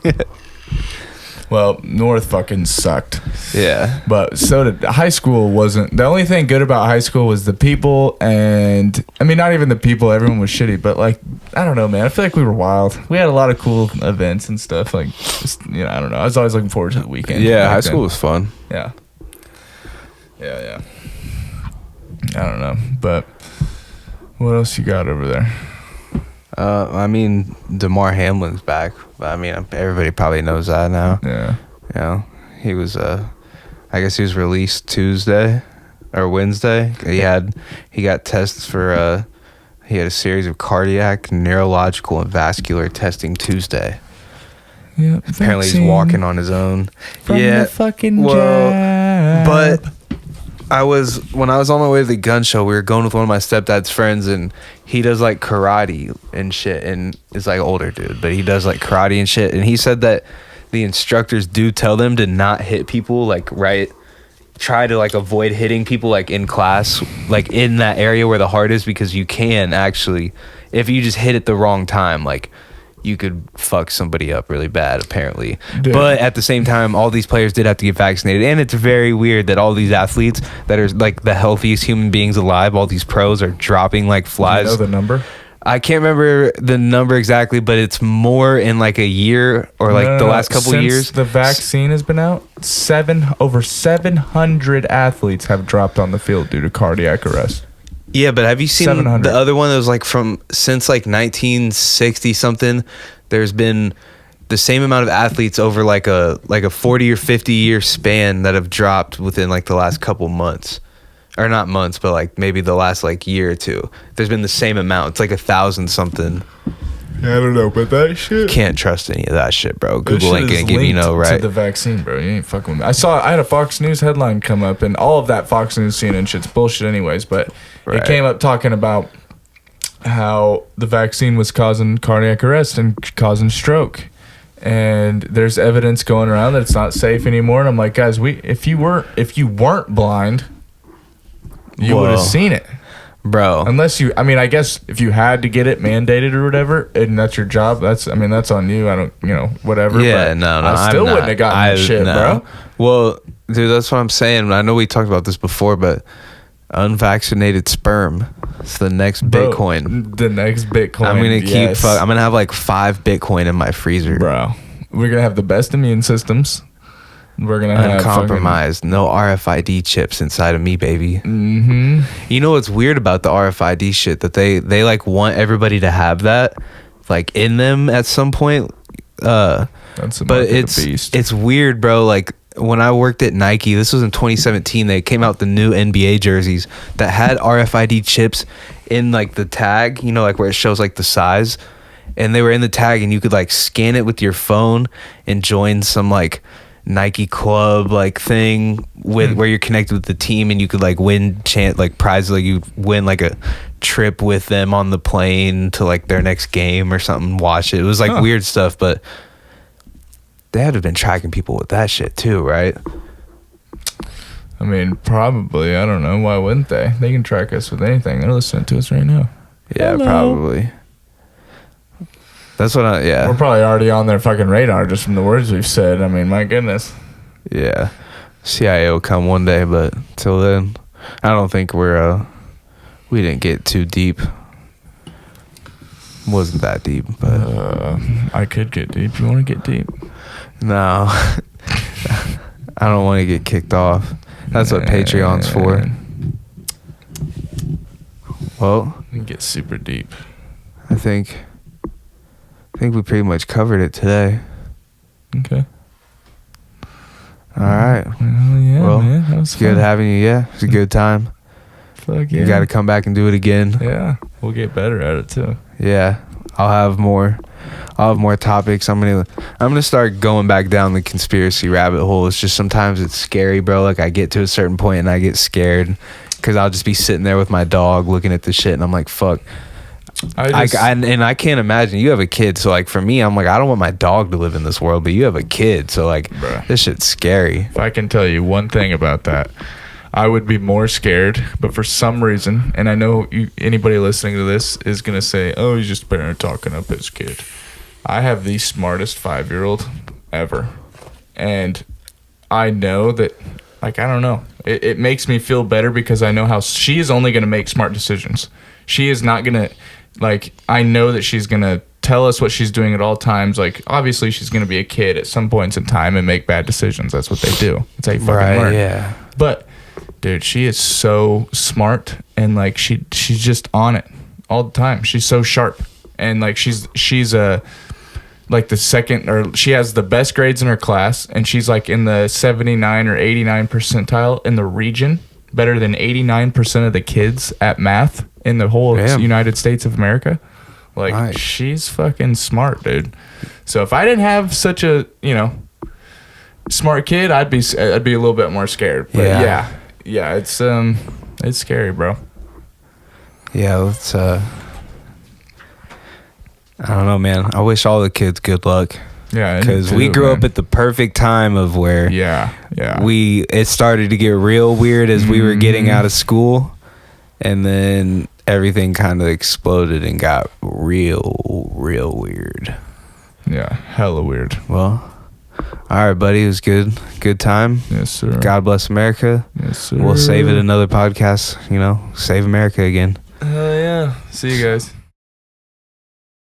Speaker 2: Well, North fucking sucked.
Speaker 1: Yeah.
Speaker 2: But so did high school. Wasn't the only thing good about high school was the people, and I mean not even the people, everyone was shitty, but like I don't know, man, I feel like we were wild. We had a lot of cool events and stuff, like just, I don't know, I was always looking forward to the weekend.
Speaker 1: Yeah, high school was fun.
Speaker 2: Yeah I don't know, but what else you got over there?
Speaker 1: I mean, DeMar Hamlin's back. But I mean, everybody probably knows that now.
Speaker 2: Yeah.
Speaker 1: You know, he was, I guess he was released Tuesday or Wednesday. He got tests for, he had a series of cardiac, neurological, and vascular testing Tuesday.
Speaker 2: Yeah.
Speaker 1: Apparently he's walking on his own.
Speaker 2: From the fucking job.
Speaker 1: But when I was on my way to the gun show, we were going with one of my stepdad's friends, and he does like karate and shit, and is like older dude, but he does like karate and shit, and he said that the instructors do tell them to not hit people, like try to like avoid hitting people like in class, like in that area where the heart is, because you can actually, if you just hit it the wrong time, like you could fuck somebody up really bad, apparently.
Speaker 2: Dude.
Speaker 1: But at the same time, all these players did have to get vaccinated, and it's very weird that all these athletes that are like the healthiest human beings alive, all these pros, are dropping like flies.
Speaker 2: Do you know the number?
Speaker 1: I can't remember the number exactly, but it's more in like a year or like the last couple
Speaker 2: Since
Speaker 1: years.
Speaker 2: the vaccine has been out, over 700 athletes have dropped on the field due to cardiac arrest.
Speaker 1: Yeah, but have you seen
Speaker 2: 700.
Speaker 1: the other one that was like since like 1960 something? There's been the same amount of athletes over like a 40 or 50 year span that have dropped within like the last couple months. Or not months, but like maybe the last like year or two. There's been the same amount. It's like 1,000 something.
Speaker 2: Yeah, I don't know, but that shit.
Speaker 1: Can't trust any of that shit, bro.
Speaker 2: That
Speaker 1: Google
Speaker 2: shit
Speaker 1: ain't
Speaker 2: is
Speaker 1: gonna give you no
Speaker 2: linked
Speaker 1: right.
Speaker 2: to the vaccine, bro. You ain't fucking with me. I had a Fox News headline come up, and all of that Fox News CNN shit's bullshit anyways, but
Speaker 1: Right.
Speaker 2: it came up talking about how the vaccine was causing cardiac arrest and causing stroke. And there's evidence going around that it's not safe anymore. And I'm like, guys, if you weren't blind, you would have
Speaker 1: Whoa.
Speaker 2: seen it.
Speaker 1: Bro.
Speaker 2: I guess if you had to get it mandated or whatever, and that's your job, that's on you. I don't, whatever.
Speaker 1: Yeah,
Speaker 2: but
Speaker 1: no,
Speaker 2: I still wouldn't have gotten that shit, bro.
Speaker 1: Well, dude, that's what I'm saying. I know we talked about this before, but unvaccinated sperm. It's the next
Speaker 2: Bro,
Speaker 1: Bitcoin.
Speaker 2: The next Bitcoin.
Speaker 1: I'm gonna
Speaker 2: yes.
Speaker 1: I'm gonna have like 5 Bitcoin in my freezer.
Speaker 2: Bro, we're gonna have the best immune systems. We're gonna have
Speaker 1: Uncompromised, no RFID chips inside of me, baby.
Speaker 2: Mm-hmm.
Speaker 1: You know what's weird about the RFID shit? That they like want everybody to have that, like in them at some point.
Speaker 2: That's a
Speaker 1: But
Speaker 2: beast.
Speaker 1: it's weird, bro. Like when I worked at Nike, this was in 2017. They came out the new NBA jerseys that had RFID chips in like the tag. You know, like where it shows like the size, and they were in the tag, and you could like scan it with your phone and join some like Nike club like thing with where you're connected with the team, and you could like win like prizes, like you win like a trip with them on the plane to like their next game or something. Watch it. It was like weird stuff, but they had to have been tracking people with that shit too, right?
Speaker 2: I mean, probably. I don't know. Why wouldn't they? They can track us with anything. They're listening to us right now.
Speaker 1: Yeah,
Speaker 2: Hello.
Speaker 1: probably. That's what
Speaker 2: We're probably already on their fucking radar just from the words we've said. I mean, my goodness.
Speaker 1: Yeah. CIA will come one day, but till then, I don't think we didn't get too deep. Wasn't that deep, but
Speaker 2: I could get deep. You want to get deep?
Speaker 1: no. I don't want to get kicked off. That's what Patreon's for. Well,
Speaker 2: You can get super deep.
Speaker 1: I think we pretty much covered it today.
Speaker 2: Okay.
Speaker 1: All right.
Speaker 2: Well, yeah,
Speaker 1: Well,
Speaker 2: man. That was
Speaker 1: it's good
Speaker 2: fun.
Speaker 1: having you. Yeah, it's a good time.
Speaker 2: Fuck yeah.
Speaker 1: You got to come back and do it again.
Speaker 2: Yeah. We'll get better at it, too.
Speaker 1: Yeah, I'll have more topics. I'm gonna start going back down the conspiracy rabbit hole. It's just sometimes it's scary, bro. Like I get to a certain point and I get scared because I'll just be sitting there with my dog looking at the shit and I'm like, fuck. I can't imagine. You have a kid, so like for me, I'm like, I don't want my dog to live in this world, but you have a kid, so like,
Speaker 2: Bruh.
Speaker 1: this shit's scary.
Speaker 2: If I can tell you one thing about that, I would be more scared, but for some reason, and I know anybody listening to this is going to say, oh, he's just a parent talking up his kid. I have the smartest 5-year-old ever. And I know that, like, I don't know. It makes me feel better because I know how she is only going to make smart decisions. She is not going to, like, I know that she's going to tell us what she's doing at all times. Like, obviously, she's going to be a kid at some points in time and make bad decisions. That's what they do. That's how you fucking learn.
Speaker 1: Yeah.
Speaker 2: But, dude, she is so smart and, like, she's just on it all the time. She's so sharp. And, like, she's like the second, or she has the best grades in her class, and she's like in the 79 or 89 percentile in the region, better than 89% of the kids at math in the whole
Speaker 1: Damn.
Speaker 2: United States of America. Like,
Speaker 1: Nice.
Speaker 2: she's fucking smart, dude. So if I didn't have such a, smart kid, I'd be a little bit more scared. But yeah, it's scary, bro.
Speaker 1: Yeah, let's I don't know, man. I wish all the kids good luck.
Speaker 2: Yeah,
Speaker 1: Because we grew up at the perfect time of where it started to get real weird as we were getting out of school, and then everything kind of exploded and got real weird.
Speaker 2: Yeah, hella weird.
Speaker 1: Well, all right, buddy. It was good time.
Speaker 2: Yes, sir.
Speaker 1: God bless America.
Speaker 2: Yes, sir.
Speaker 1: We'll save it another podcast. Save America again.
Speaker 2: Hell yeah. See you guys.